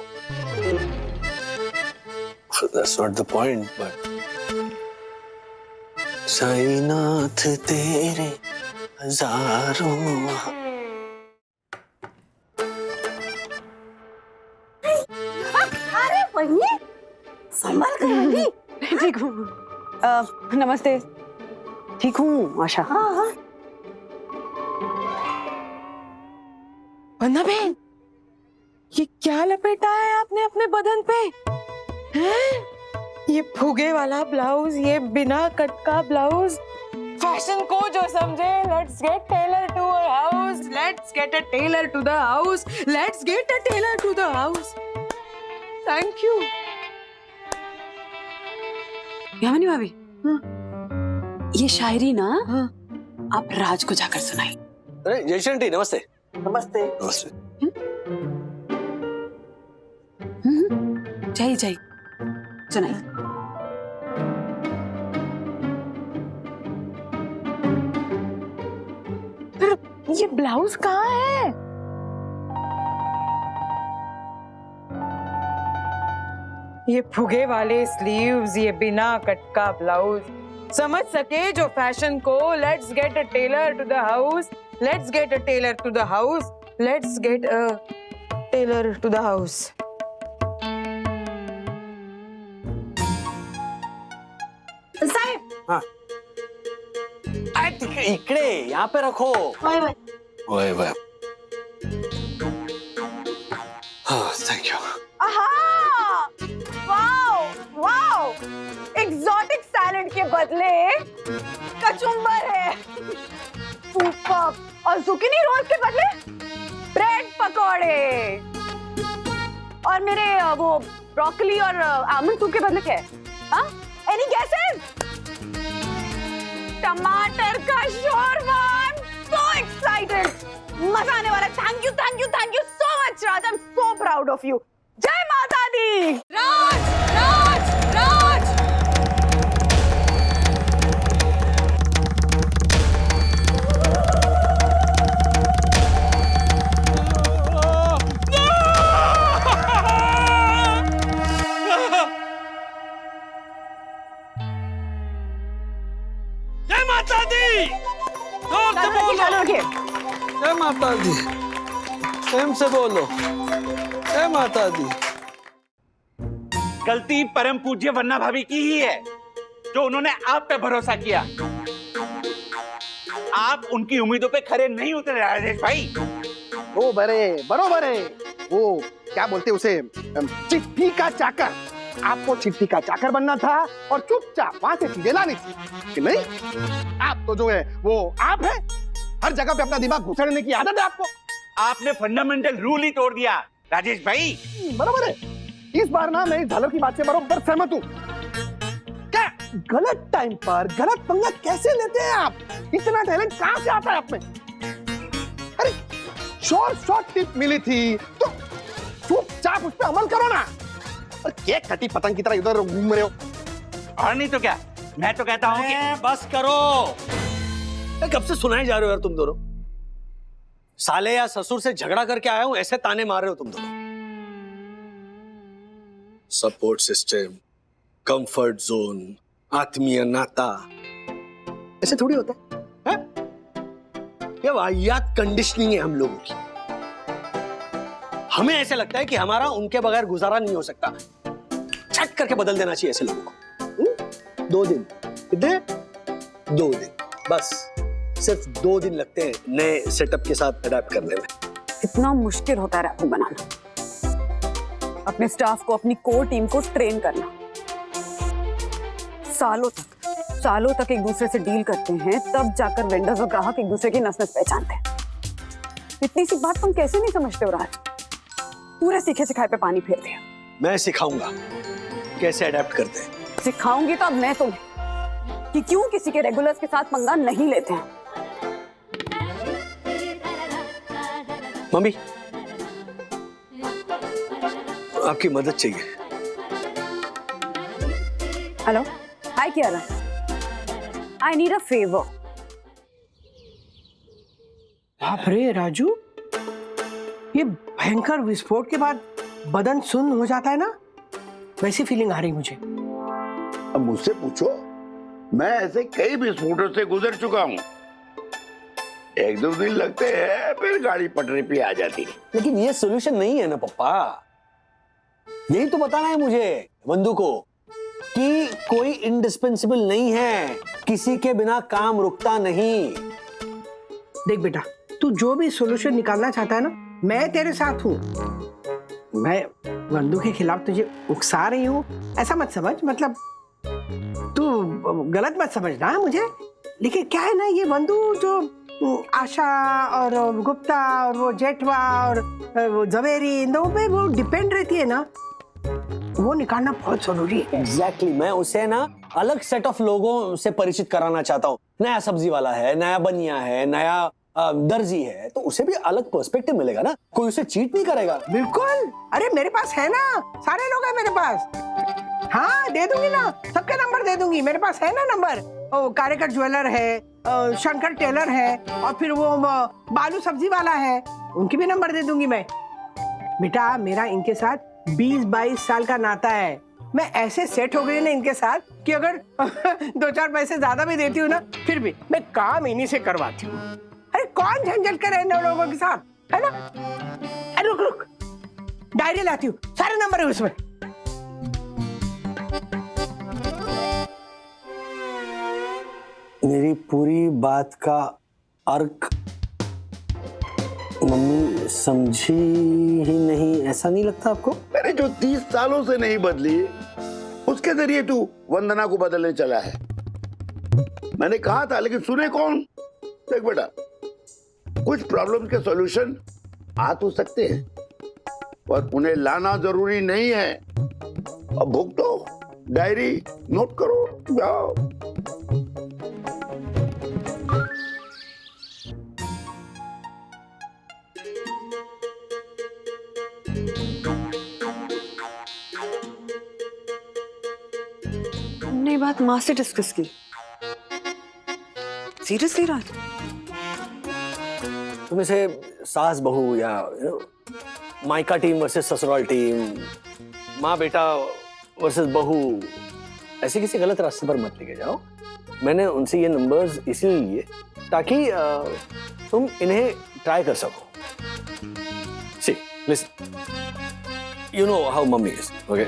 That's not the point, but Sainath तेरे हजारों। अरे वही संभल कर। ठीक हूँ। नमस्ते। ठीक हूँ आशा। हाँ। वंदना बहन, ये क्या लपेटा है आपने अपने बदन पे? हैं? ये फुगे वाला ब्लाउज, ये बिना कट का ब्लाउज। फैशन को जो समझे, let's get tailor to a house, let's get a tailor to the house, let's get a tailor to the house. Thank you. Yamini bhabhi, ये शायरी ना आप राज को जाकर सुनाई। अरे जयश्री आंटी, नमस्ते। नमस्ते। नमस्ते। जय जय सुनाई। ये ब्लाउज कहाँ है? ये फुगे वाले स्लीव्स, ये बिना कट का ब्लाउज। समझ सके जो फैशन को, let's get a tailor to the house, let's get a tailor to the house, let's get a tailor to the house. साहिब। हाँ। इकडे यहाँ पे रखो। ओए ओए। हाँ, thank you. Wow, exotic salad के बदले कचुम्बर है। सुपर। और जुकीनी रोल के बदले ब्रेड पकौड़े। और मेरे वो ब्रोकली और आमंड सूप के बदले क्या है? हाँ? Any guesses? टमाटर का शोरमा। So excited. मजा आने वाला है। Thank you so much, Raj. I'm so proud of you. जय माता दी। राज, राज, राज। जय माता दी। जोर से बोलो। जय माता दी। प्रेम से बोलो। जय माता दी। गलती परम पूज्य वन्ना भाभी की ही है, जो उन्होंने आप पे भरोसा किया। आप उनकी उम्मीदों पे खरे नहीं उतरे राजेश भाई। बरोबर है। वो क्या बोलते उसे, चिट्ठी का चाकर। आपको चिट्ठी का चाकर बनना था और चुपचाप वहां से चीजें लानी थी कि नहीं? आप तो जो है वो आप है, हर जगह पे अपना दिमाग घुसड़ने की आदत है आपको। आपने फंडामेंटल रूल ही तोड़ दिया राजेश भाई। बराबर है, इस बार ना मैं इस झालर की बात से बराबर सहमत हूँ। क्या गलत टाइम पर गलत पंगा कैसे लेते हैं आप? इतना टैलेंट कहाँ से आता है आप में? अरे शॉर्ट टिप मिली थी तो चुपचाप उस पर अमल करो ना। और केक कटी पतंग की तरह इधर घूम रहे हो। और नहीं तो क्या, मैं तो कहता हूँ कि बस करो। कब से सुनाए जा रहे हो यार तुम दोनों? साले या ससुर से झगड़ा करके आया हूं, ऐसे ताने मार रहे हो तुम दोनों। सपोर्ट सिस्टम, कंफर्ट जोन, आत्मीय नाता, ऐसे थोड़ी होता है? ये वाहियात कंडीशनिंग है हम लोगों की। हमें ऐसे लगता है कि हमारा उनके बगैर गुजारा नहीं हो सकता। झट करके बदल देना चाहिए ऐसे लोगों को। 2 दिन, कितने? 2 दिन, बस सिर्फ 2 दिन लगते हैं नए सेटअप के साथ अडैप्ट करने में। कितना मुश्किल होता है रैपर बनाना, अपने स्टाफ को, अपनी कोर टीम को ट्रेन करना। सालों तक एक दूसरे से डील करते हैं, तब जाकर वेंडर्स और ग्राहक एक दूसरे की नस-नस पहचानते हैं। इतनी सी बात तुम कैसे नहीं समझते हो राज? पूरे सीखे सिखाए पे पानी फेर दिया। मैं सिखाऊंगा कैसे अडैप्ट करते हैं। सिखाऊंगी तो अब मैं तुम्हें कि क्यों किसी के रेगुलर्स के साथ पंगा नहीं लेते हैं। मम्मी, आपकी मदद चाहिए। Hello, hi Kiara, I need a favour. बाप रे राजू, ये भयंकर विस्फोट के बाद बदन सुन्न हो जाता है ना, वैसी फीलिंग आ रही मुझे। अब मुझसे पूछो, मैं ऐसे कई विस्फोटों से गुजर चुका हूँ। 1-2 दिन लगते हैं, फिर गाड़ी पटरी पे आ जाती है। लेकिन ये सोल्यूशन नहीं है ना पप्पा। यही तो बताना है मुझे वंदू को कि कोई इंडिस्पेंसिबल नहीं है, किसी के बिना काम रुकता नहीं। देख बेटा, तू जो भी सोल्यूशन निकालना चाहता है ना, मैं तेरे साथ हूँ। मैं वंदू के खिलाफ तुझे उकसा रही हूँ ऐसा मत समझ, मतलब तू गलत मत समझना मुझे। लेकिन क्या है ना, ये वंदू जो आशा और गुप्ता और वो जेठवा और वो जवेरी, इन दोनों पे वो डिपेंड रहती है ना, वो निकालना बहुत जरूरी है। एग्जैक्टली, मैं उसे ना अलग सेट ऑफ लोगों से परिचित कराना चाहता हूँ। नया सब्जी वाला है, नया बनिया है, नया दर्जी है, तो उसे भी अलग पर्सपेक्टिव मिलेगा ना, कोई उसे चीट नहीं करेगा। बिल्कुल, अरे मेरे पास है ना, सारे लोग हैं मेरे पास। हाँ दे दूंगी ना, सबके नंबर दे दूंगी, मेरे पास है ना नंबर। ओ कारेकर ज्वेलर है, शंकर टेलर है, और फिर वो बालू सब्जी वाला है, उनकी भी नंबर दे दूंगी मैं। बेटा मेरा इनके साथ 20-22 साल का नाता है। मैं ऐसे सेट हो गई ना इनके साथ कि अगर 2-4 पैसे ज्यादा भी देती हूँ ना, फिर भी मैं काम इन्हीं से करवाती हूँ। अरे कौन झंझट करे इन लोगों के साथ, है ना? अरे रुक, डायरी लाती हूँ, सारे नंबर है उसमें। मेरी पूरी बात का अर्क मम्मी समझी ही नहीं, ऐसा नहीं लगता आपको? अरे जो 30 सालों से नहीं बदली, उसके जरिए तू वंदना को बदलने चला है। मैंने कहा था, लेकिन सुने कौन? देख बेटा, कुछ प्रॉब्लम के सॉल्यूशन आ तो सकते हैं, पर उन्हें लाना जरूरी नहीं है। अब भुगतो, डायरी नोट करो, जाओ। हमने ये बात माँ से डिस्कस की। सीरियसली राज? तुम इसे सास बहू या मायका टीम वर्सेस ससुराल टीम, माँ बेटा वर्सेस बहू, ऐसे किसी गलत रास्ते पर मत लेके जाओ। मैंने उनसे ये नंबर्स इसलिए लिए ताकि तुम इन्हें ट्राई कर सको। See, listen, you know how mommy is, okay?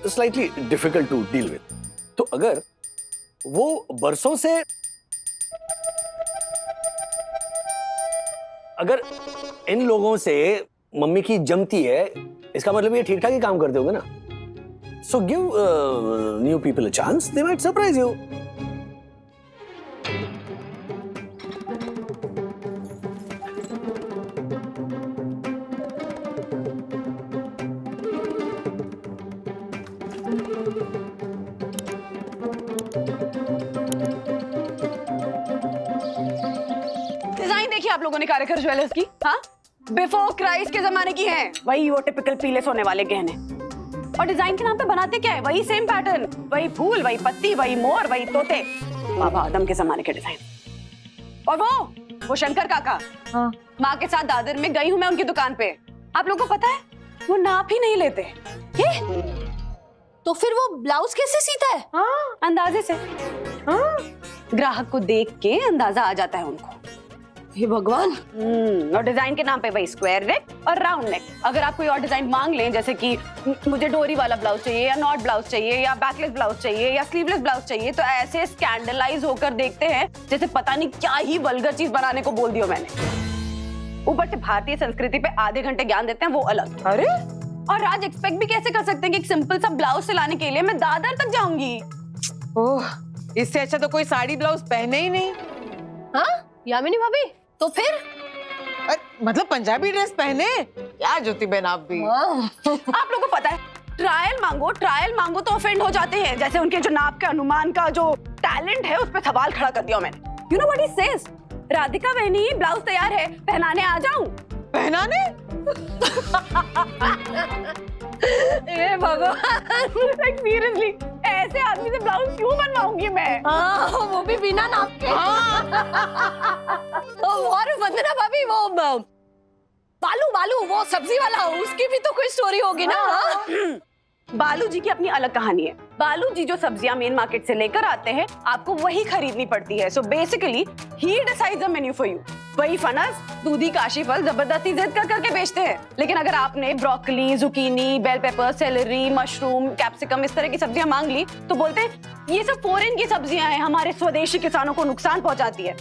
Slightly difficult to deal with. तो अगर वो बरसों से, अगर इन लोगों से मम्मी की जमती है इसका मतलब ये ठीक ठाक ही काम करते होगे ना। So give new people a chance, they might surprise you. Design देखिए आप लोगों ने कार्यकर ज्वेलर्स की, हाँ बिफोर क्राइस्ट के जमाने की है। वही वो टिपिकल पीले सोने वाले गहने, और डिजाइन के नाम पे बनाते क्या है? वही सेम पैटर्न, वही फूल, वही पत्ती, वही मोर, वही तोते, बाबा आदम के जमाने के डिजाइन। और वो शंकर काका, हाँ माँ के साथ दादर में गई हूँ मैं उनकी दुकान पे। आप लोगों को पता है वो नाप ही नहीं लेते। तो फिर वो ब्लाउज कैसे सीता है? हाँ अंदाजे से, हाँ ग्राहक को देख के अंदाजा आ जाता है उनको। हे भगवान। और डिजाइन के नाम पे वही स्क्वायर नेक और राउंड नेक। अगर आप कोई और डिजाइन मांग लें, जैसे कि मुझे डोरी वाला ब्लाउज चाहिए या नॉट ब्लाउज चाहिए या बैकलेस ब्लाउज चाहिए या स्लीवलेस ब्लाउज चाहिए, तो ऐसे स्कैंडलाइज होकर देखते हैं जैसे पता नहीं क्या ही वल्गर चीज बनाने को बोल दिया मैंने। ऊपर से भारतीय संस्कृति पे आधे घंटे ज्ञान देते हैं, वो अलग। अरे और राज एक्सपेक्ट भी कैसे कर सकते हैं कि एक सिंपल सा ब्लाउज सिलाने के लिए मैं दादर तक जाऊंगी? ओह, इससे अच्छा तो कोई साड़ी ब्लाउज पहने ही नहीं। हाँ यामिनी भाभी, तो फिर मतलब पंजाबी ड्रेस पहने क्या ज्योति बहन आप भी। आप लोगों को पता है ट्रायल मांगो तो ऑफेंड हो जाते हैं। जैसे उनके जो नाप के अनुमान का जो टैलेंट है उस पर सवाल खड़ा कर दिया मैंने। You know what he says, Radhika बहनी ब्लाउज तैयार है, पहनाने आ जाऊं? पहनाने? ए भगवान, सीरियसली ऐसे आदमी से ब्लाउज क्यों बनवाऊंगी मैं? वो भी बिना नाप के। और वंदना भाभी, वो बालू वो सब्जी वाला, उसकी भी तो कोई स्टोरी होगी ना? बालू जी की अपनी अलग कहानी है। बालू जी जो सब्जियां मेन मार्केट से लेकर आते हैं, आपको वही खरीदनी पड़ती है। So basically he decides the menu for you. वही फनस, दूधी, काशी फल जबरदस्ती जिद कर करके बेचते हैं। लेकिन अगर आपने broccoli, zucchini, bell pepper, celery, mushroom, capsicum इस तरह की सब्जियां मांग ली तो बोलते हैं ये सब फॉरेन की सब्जियां हैं, हमारे स्वदेशी किसानों को नुकसान पहुंचाती है।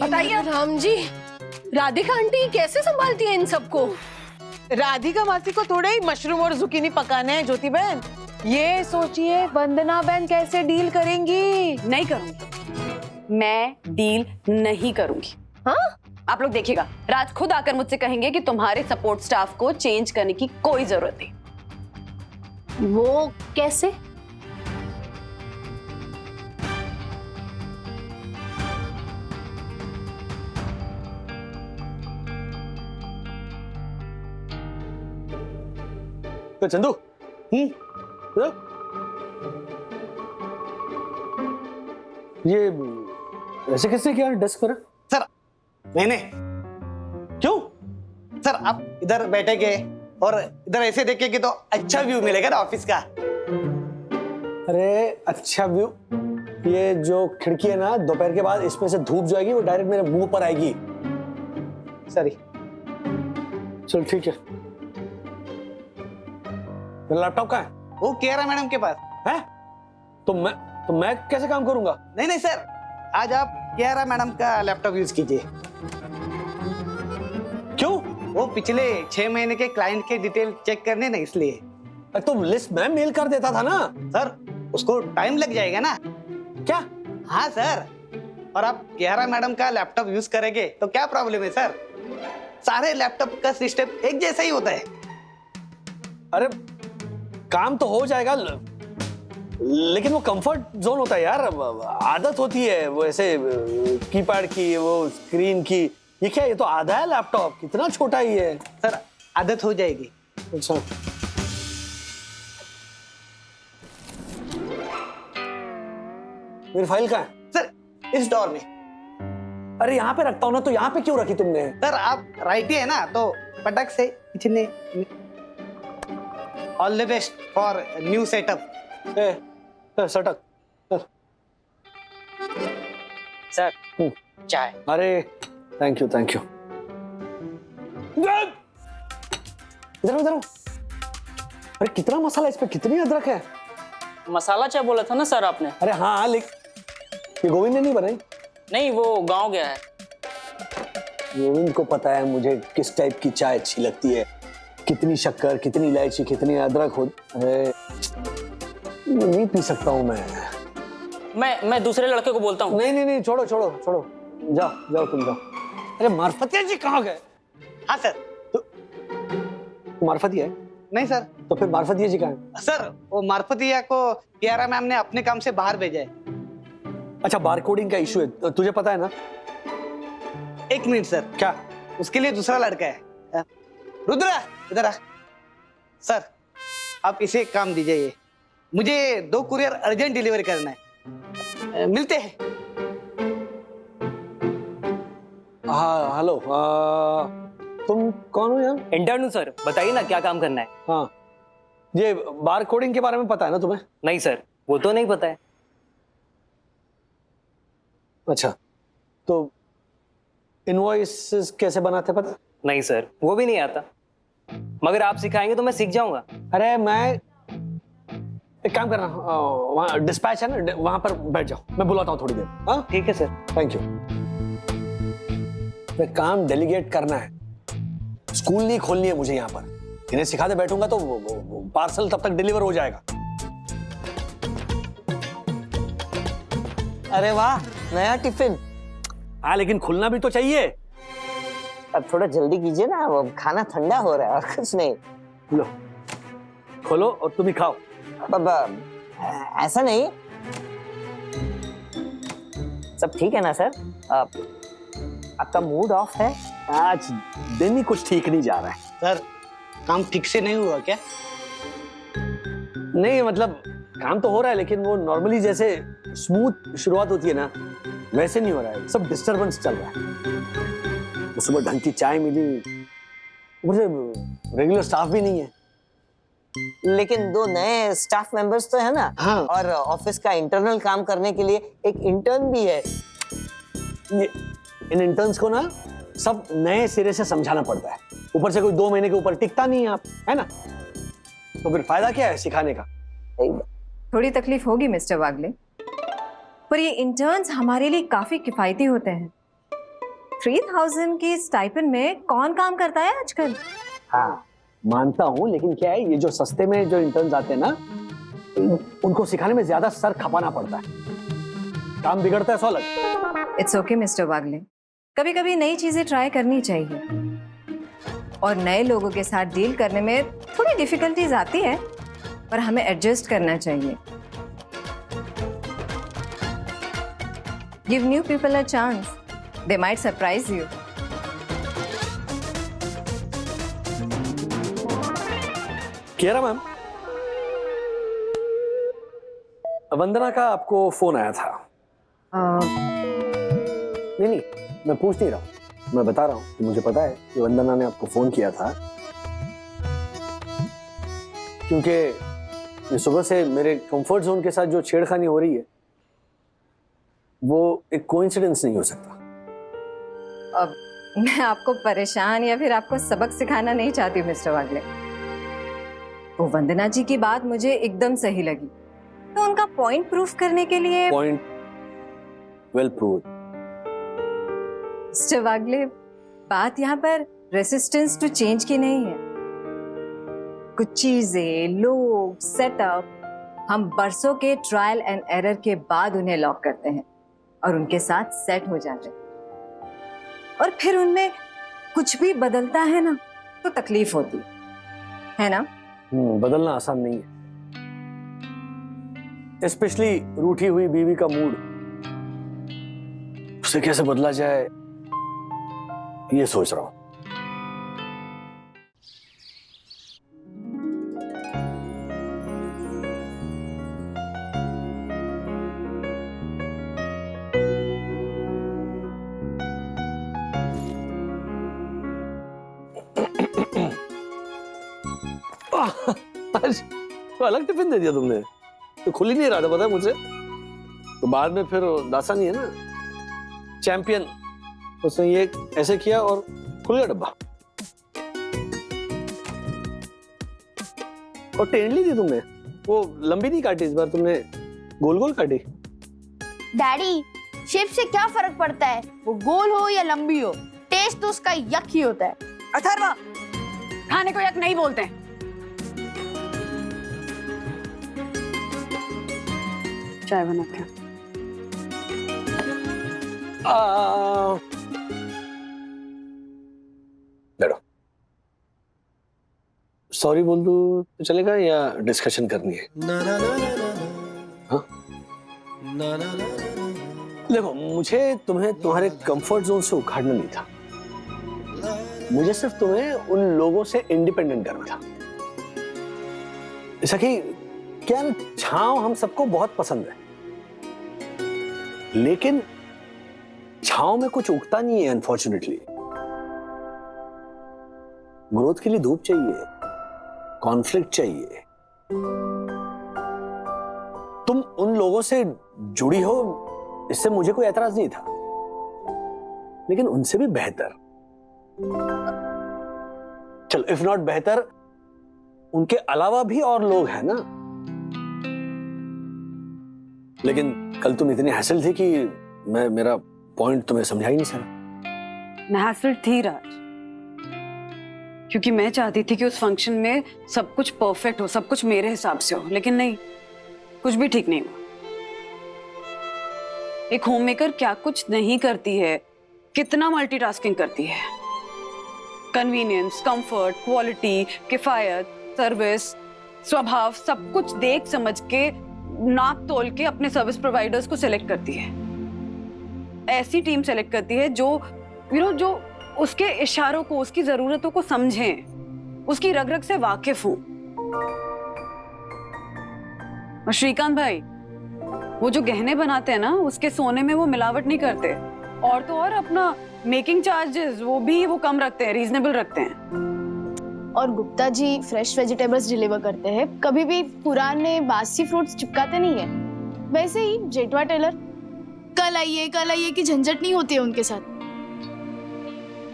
बताइए राम जी, राधिका आंटी कैसे संभालती है इन सबको? राधिका मासी को थोड़े ही मशरूम और जुकीनी पकाने हैं ज्योति बहन। ये सोचिए वंदना बहन कैसे डील करेंगी। नहीं करूंगी, मैं डील नहीं करूंगी। हाँ आप लोग देखिएगा, राज खुद आकर मुझसे कहेंगे कि तुम्हारे सपोर्ट स्टाफ को चेंज करने की कोई जरूरत नहीं। वो कैसे? तो चंदू, ये ऐसे कैसे किया डेस्क पर? सर मैंने। क्यों? सर आप इधर बैठेंगे और इधर ऐसे देखेंगे तो अच्छा व्यू मिलेगा ना ऑफिस का। अरे अच्छा व्यू, ये जो खिड़की है ना, दोपहर के बाद इसमें से धूप जो आएगी वो डायरेक्ट मेरे मुंह पर आएगी। सॉरी। चल ठीक है। मेरा लैपटॉप कहाँ है? वो केरा मैडम के पास है। तो मैं कैसे काम करूंगा? नहीं सर, आज आप केरा मैडम का लैपटॉप यूज कीजिए। क्यों? वो पिछले 6 महीने के क्लाइंट के डिटेल चेक करने ना, इसलिए। तो लिस्ट मैं मेल कर देता था ना। सर उसको टाइम लग जाएगा ना। क्या? हाँ सर, और आप केरा मैडम का लैपटॉप यूज करेंगे तो क्या प्रॉब्लम है सर? सारे लैपटॉप का सिस्टम एक जैसा ही होता है। अरे काम तो हो जाएगा, लेकिन वो कंफर्ट जोन होता है यार, आदत होती है वो ऐसे कीपैड की, वो स्क्रीन की। ये क्या, ये तो आधा है लैपटॉप, कितना छोटा ही है। सर आदत हो जाएगी। अच्छा मेरी फाइल कहाँ है? सर इस डोर में। अरे यहाँ पे रखता हूँ ना, तो यहाँ पे क्यों रखी तुमने? सर आप राइटी है ना, तो पटक से इतने। All the best for new setup. Setup sir चाय। अरे थैंक यू थैंक यू। इधर अरे कितना मसाला इस पे, कितनी अदरक है? मसाला चाय बोला था ना सर आपने। अरे हाँ, लेकिन ये गोविंद ने नहीं बनाई। नहीं, वो गांव गया है। गोविंद को पता है मुझे किस टाइप की चाय अच्छी लगती है, कितनी शक्कर, कितनी इलायची, कितनी अदरक हो, अरे नहीं पी सकता हूँ मैं दूसरे लड़के को बोलता हूँ। नहीं नहीं नहीं, छोड़ो छोड़ो छोड़ो, जाओ जाओ तुम जाओ। अरे मार्फतिया जी कहाँ गए? हाँ सर। तो मार्फतिया है? नहीं सर। तो फिर मार्फतिया जी कहाँ है? सर वो मार्फतिया को कियारा मैम ने अपने काम से बाहर भेजा है। अच्छा, बार कोडिंग का इशू है, तुझे पता है ना? एक मिनट सर। क्या? उसके लिए दूसरा लड़का है। रुद्रा इधर आ। सर आप इसे काम दीजिए, ये मुझे 2 कुरियर अर्जेंट डिलीवरी करना है। मिलते हैं। हाँ हेलो, तुम कौन हो यार? इंटर्न हूँ सर, बताइए ना क्या काम करना है। हाँ, ये बार कोडिंग के बारे में पता है ना तुम्हें? नहीं सर, वो तो नहीं पता है। अच्छा, तो इनवॉइसेस कैसे बनाते पता? नहीं सर, वो भी नहीं आता, मगर आप सिखाएंगे तो मैं सीख जाऊंगा। अरे मैं एक काम कर रहा हूँ, वहाँ डिस्पैच है ना, वहां पर बैठ जाओ, मैं बुलाता हूँ थोड़ी देर। हाँ ठीक है सर। Thank you. मैं काम डेलीगेट करना है, स्कूल नहीं खोलनी है मुझे यहाँ पर। इन्हें सिखाते बैठूंगा तो पार्सल तब तक डिलीवर हो जाएगा। अरे वाह, नया टिफिन। हाँ लेकिन खुलना भी तो चाहिए। अब थोड़ा जल्दी कीजिए ना, वो खाना ठंडा हो रहा है और कुछ नहीं। लो खोलो और तुम ही खाओ। बाबा ऐसा नहीं, सब ठीक है ना सर? आपका मूड ऑफ है? आज दिन ही कुछ ठीक नहीं जा रहा है। सर काम ठीक से नहीं हुआ क्या? नहीं मतलब काम तो हो रहा है, लेकिन वो नॉर्मली जैसे स्मूथ शुरुआत होती है ना, वैसे नहीं हो रहा है। सब डिस्टरबेंस चल रहा है। तो सुबह ढंग की चाय मिली, मुझे रेगुलर स्टाफ भी नहीं है। लेकिन 2 नए स्टाफ मेंबर्स तो है ना। हाँ। और ऑफिस का इंटरनल काम करने के लिए एक इंटर्न भी है। ये इन इंटर्न्स को ना सब नए सिरे से समझाना पड़ता है, ऊपर से कोई 2 महीने के ऊपर टिकता नहीं है, आप है ना, तो फिर फायदा क्या है सिखाने का? थोड़ी तकलीफ होगी मिस्टर वागले, पर ये इंटर्न्स हमारे लिए काफी किफायती होते हैं। 3000 की स्टाइपेंड में कौन काम करता है आजकल? हाँ मानता हूँ, लेकिन क्या है, ये जो सस्ते में जो इंटर्न्स आते हैं ना, उनको सिखाने में ज्यादा सर खपाना पड़ता है, काम बिगड़ता है 100 लग। इट्स ओके मिस्टर वागले, कभी कभी नई चीजें ट्राई करनी चाहिए, और नए लोगों के साथ डील करने में थोड़ी डिफिकल्टीज आती है, पर हमें एडजस्ट करना चाहिए। Give new people a chance, they might surprise you. Kiara ma'am, Vandana का आपको फोन आया था? नहीं मैं पूछ नहीं रहा हूँ, मैं बता रहा हूँ कि मुझे पता है कि वंदना ने आपको फोन किया था, क्योंकि ये सुबह से मेरे कंफर्ट जोन के साथ जो छेड़खानी हो रही है वो एक कोइंसिडेंस नहीं हो सकता। अब मैं आपको परेशान या फिर आपको सबक सिखाना नहीं चाहती मिस्टर वागले। वो वंदना जी की बात मुझे एकदम सही लगी, तो उनका पॉइंट प्रूफ करने के लिए। Point well proved. मिस्टर वागले, बात यहाँ पर रेसिस्टेंस टू चेंज की नहीं है। कुछ चीजें, लोग, सेटअप हम बरसों के ट्रायल एंड एरर के बाद उन्हें लॉक करते हैं और उनके साथ सेट हो जाते हैं, और फिर उनमें कुछ भी बदलता है ना तो तकलीफ होती है ना। बदलना आसान नहीं है, स्पेशली रूठी हुई बीवी का मूड, उसे कैसे बदला जाए ये सोच रहा हूं। आज तो अलग टिफिन दे दिया तुमने, तो खुल ही नहीं रहा था, पता है मुझे, तो बाद में फिर दासा नहीं है ना चैंपियन, उसने ये ऐसे किया और खुल गया डब्बा। और टेढ़ी थी तुमने, वो लंबी नहीं काटी, इस बार तुमने गोल गोल काटी। डैडी, शेप से क्या फर्क पड़ता है, वो गोल हो या लंबी हो, टेस्ट तो उसका यक ही होता है। अथर्व, खाने को यक नहीं बोलते हैं। चाय बनाते हैं। बैठो। सॉरी बोल दूं तो चलेगा या डिस्कशन करनी है? हाँ? देखो, मुझे तुम्हें तुम्हारे कंफर्ट जोन से उखाड़ना नहीं था। मुझे सिर्फ तुम्हें उन लोगों से इंडिपेंडेंट करना था। जैसा कि क्या ना, छांव हम सबको बहुत पसंद है, लेकिन छांव में कुछ उगता नहीं है अनफॉर्चुनेटली। ग्रोथ के लिए धूप चाहिए, कॉन्फ्लिक्ट चाहिए। तुम उन लोगों से जुड़ी हो, इससे मुझे कोई एतराज नहीं था, लेकिन उनसे भी बेहतर, चलो इफ नॉट बेहतर, उनके अलावा भी और लोग हैं ना। लेकिन कल तुम इतनी हैसल थी कि मैं मेरा पॉइंट तुम्हें समझा ही नहीं सका। मैं हैसल थी राज, क्योंकि मैं चाहती थी कि उस फंक्शन में सब कुछ परफेक्ट हो, सब कुछ मेरे हिसाब से हो, लेकिन नहीं, कुछ भी ठीक नहीं हुआ। एक होममेकर क्या कुछ नहीं करती है, कितना मल्टीटास्किंग करती है। कन्वीनियंस, कंफर्ट, क्वालिटी, किफायत, सर्विस, स्वभाव, सब कुछ देख समझ के, नाप तोल के अपने सर्विस प्रोवाइडर्स को सिलेक्ट करती है। ऐसी टीम सेलेक्ट करती है जो जो उसके इशारों को, उसकी जरूरतों को समझें, उसकी रग रग से वाकिफ हों। और श्रीकांत भाई, वो जो गहने बनाते हैं ना, उसके सोने में वो मिलावट नहीं करते, और तो और अपना मेकिंग चार्जेस वो कम रखते हैं, रीजनेबल रखते हैं। और Gupta ji fresh vegetables deliver करते हैं, कभी भी पुराने बासी फ्रूट्स चिपकाते नहीं है। वैसे ही जेठवा टेलर, कल आइए की झंझट नहीं होती है उनके साथ।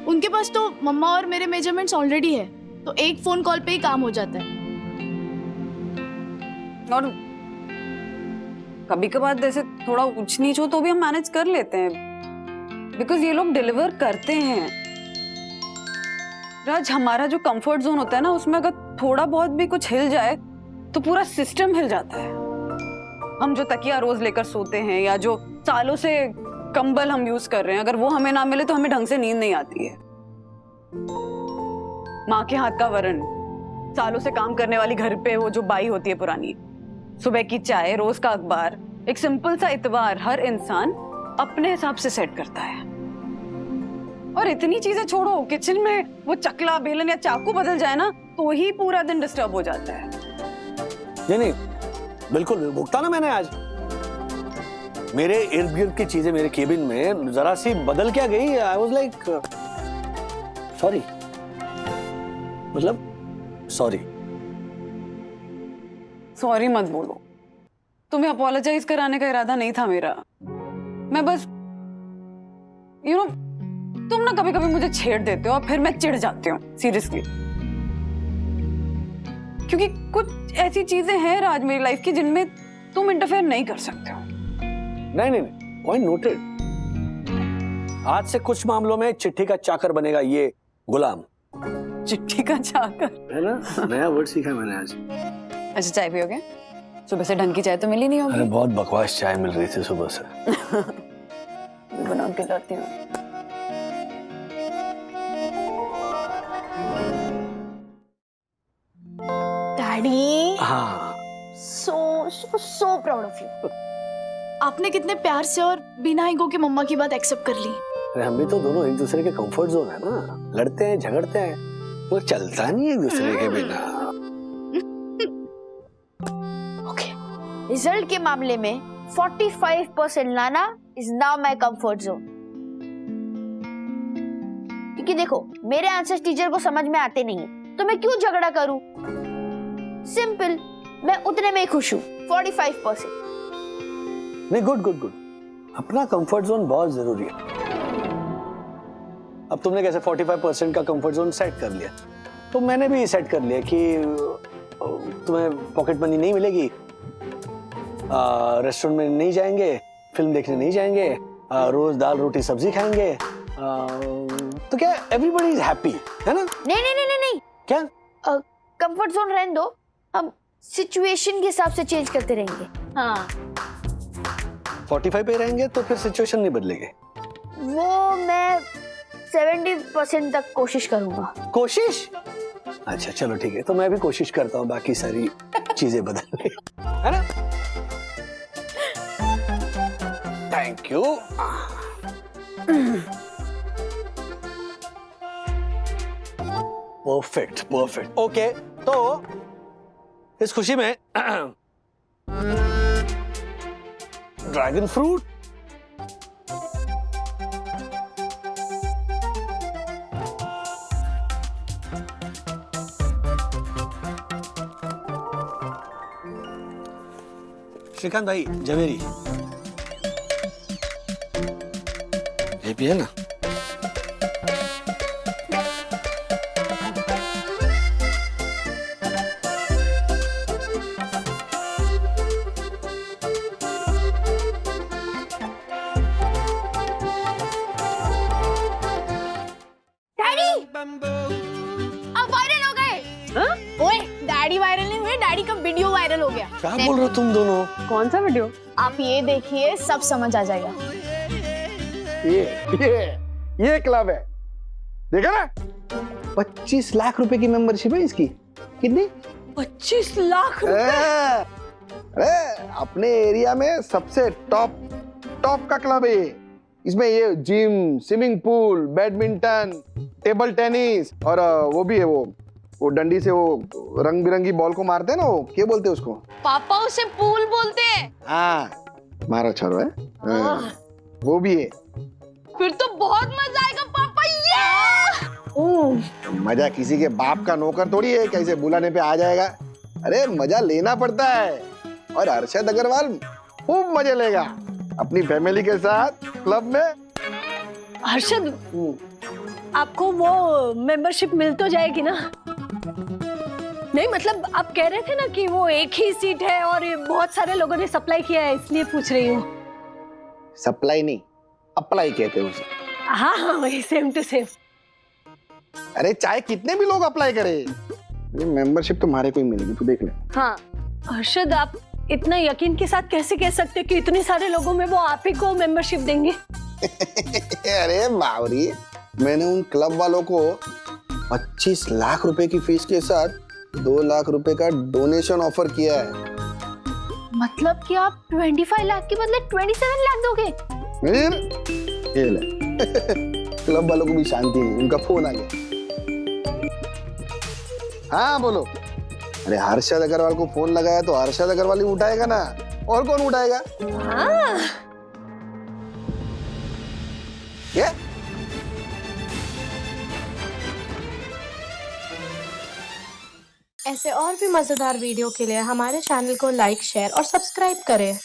उनके पास तो मम्मा और मेरे मेजरमेंट्स ऑलरेडी है, तो एक फोन कॉल पे ही काम हो जाता है। और कभी कभार जैसे थोड़ा ऊंच नीच हो तो भी हम मैनेज कर लेते हैं, बिकॉज ये लोग डिलीवर करते हैं। राज, हमारा जो कंफर्ट जोन होता है ना, उसमें अगर थोड़ा बहुत भी कुछ हिल जाए तो पूरा सिस्टम हिल जाता है। हम जो तकिया रोज लेकर सोते हैं, या जो सालों से कंबल हम यूज कर रहे हैं, अगर वो हमें ना मिले तो हमें ढंग से नींद नहीं आती है। माँ के हाथ का वरण, सालों से काम करने वाली घर पे वो जो बाई होती है पुरानी, सुबह की चाय, रोज का अखबार, एक सिंपल सा इतवार हर इंसान अपने हिसाब से सेट करता है। और इतनी चीजें छोड़ो, किचन में वो चकला, बेलन या चाकू बदल जाए ना, तो ही पूरा दिन डिस्टर्ब हो जाता है। नहीं, बिल्कुल भुगता ना मैंने आज। मेरे इर्द गिर्द की चीजें मेरे केबिन में जरा सी बदल क्या गई, आई वाज लाइक सॉरी, मतलब सॉरी। सॉरी मत बोलो, तुम्हें अपोलोजाइज कराने का इरादा नहीं था मेरा। मैं बस तुम ना कभी कभी मुझे छेड़ देते हो और फिर मैं चिढ़ जाती हूँ, सीरियसली। क्योंकि कुछ ऐसी चीजें हैं राज मेरी लाइफ की जिनमें तुम इंटरफेयर नहीं कर सकते हो। नहीं, पॉइंट नोटेड। आज से कुछ मामलों में चिट्ठी का चाकर बनेगा ये गुलाम। चिट्ठी का चाकर है ना, नया वर्ड सीखा मैंने आज। अच्छा, चाय पियोगे? सुबह से ढंग की चाय तो मिली नहीं होगी। अरे बहुत बकवास चाय मिल रही थी सुबह से। बना के लाती हूँ। डैडी, हाँ, सो प्राउड ऑफ यू। आपने कितने प्यार से और बिना ईगो के मम्मा की बात एक्सेप्ट कर ली। अरे हम भी तो दोनों एक दूसरे के कंफर्ट जोन है ना, लड़ते हैं, झगड़ते हैं, वो चलता नहीं एक दूसरे के बिना। ओके, रिजल्ट के मामले में 45% लाना is now my comfort zone. क्योंकि देखो, मेरे आंसर्स टीचर को समझ में आते नहीं है, तो मैं क्यों झगड़ा करूं? सिंपल, मैं उतने में ही खुश हूं, 45%। नहीं, गुड। अपना कंफर्ट जोन बहुत जरूरी है। अब तुमने कैसे 45% का कंफर्ट जोन सेट कर लिया, तो मैंने भी सेट कर लिया कि तुम्हें पॉकेट मनी नहीं मिलेगी, रेस्टोरेंट में नहीं जाएंगे, फिल्म देखने नहीं जाएंगे, रोज दाल रोटी सब्जी खाएंगे, तो क्या एवरीबॉडी इज हैप्पी, है ना? नहीं, क्या? कंफर्ट जोन रहने दो, हम सिचुएशन के हिसाब से चेंज करते रहेंगे। हाँ 45 पे रहेंगे तो फिर सिचुएशन नहीं बदलेगी। वो मैं 70% तक कोशिश करूंगा। कोशिश? अच्छा चलो ठीक है, तो मैं भी कोशिश करता हूँ बाकी सारी चीजें बदलने, है ना? Thank you. Perfect perfect. Okay, तो इस खुशी में ड्रैगन फ्रूट, श्रीकांत भाई जवेरी, ये भी है ना? अब वायरल हो गए। ओए डैडी वायरल नहीं हुए, डैडी का वीडियो वायरल हो गया। क्या बोल रहे हो तुम दोनों? कौन सा वीडियो? आप ये देखिए, सब समझ आ जाएगा। ये क्लब है, देखा ना? 25 लाख रुपए की मेंबरशिप है इसकी। कितनी? 25 लाख रुपए? अरे अपने एरिया में सबसे टॉप का क्लब है ये। इसमें ये gym, swimming pool, badminton, table tennis और वो भी है, वो डंडी से वो रंग बिरंगी बॉल को मारते हैं ना, वो क्या बोलते हैं उसको? पापा उसे पूल बोलते हैं। हाँ मारा छरो है। वो भी है। फिर तो बहुत मजा आएगा पापा। ये मजा किसी के बाप का नौकर थोड़ी है, कैसे बुलाने पे आ जाएगा। अरे मजा लेना पड़ता है, और अरशद अग्रवाल खूब मजे लेगा अपनी फैमिली के साथ क्लब में। हर्षद, आपको वो मेंबरशिप मिल तो जाएगी ना? नहीं मतलब आप कह रहे थे ना कि वो एक ही सीट है और बहुत सारे लोगों ने सप्लाई किया है, इसलिए पूछ रही हूँ। सप्लाई नहीं, अप्लाई कहते हैं उसे। हाँ हाँ वही, सेम टू सेम। अरे चाहे कितने भी लोग अप्लाई करें, मेंबरशिप तुम्हारे को ही मिलेगी, तू देख ले। हाँ हर्षद, आप इतना यकीन के साथ कैसे कह सकते कि इतने सारे लोगों में वो आप ही को मेंबरशिप देंगे? अरे बावरी, मैंने उन क्लब वालों को 25 लाख रुपए की फीस के साथ 2 लाख रुपए का डोनेशन ऑफर किया है। मतलब कि आप 25 लाख के बदले 27 लाख दोगे? ये ले। क्लब वालों को भी शांति नहीं, उनका फोन आ गया। हाँ बोलो। अरे हर्षद अग्रवाल को फोन लगाया तो हर्षद अग्रवाल ही उठाएगा ना, और कौन उठाएगा? हाँ। ये? ऐसे और भी मजेदार वीडियो के लिए हमारे चैनल को लाइक, शेयर और सब्सक्राइब करें।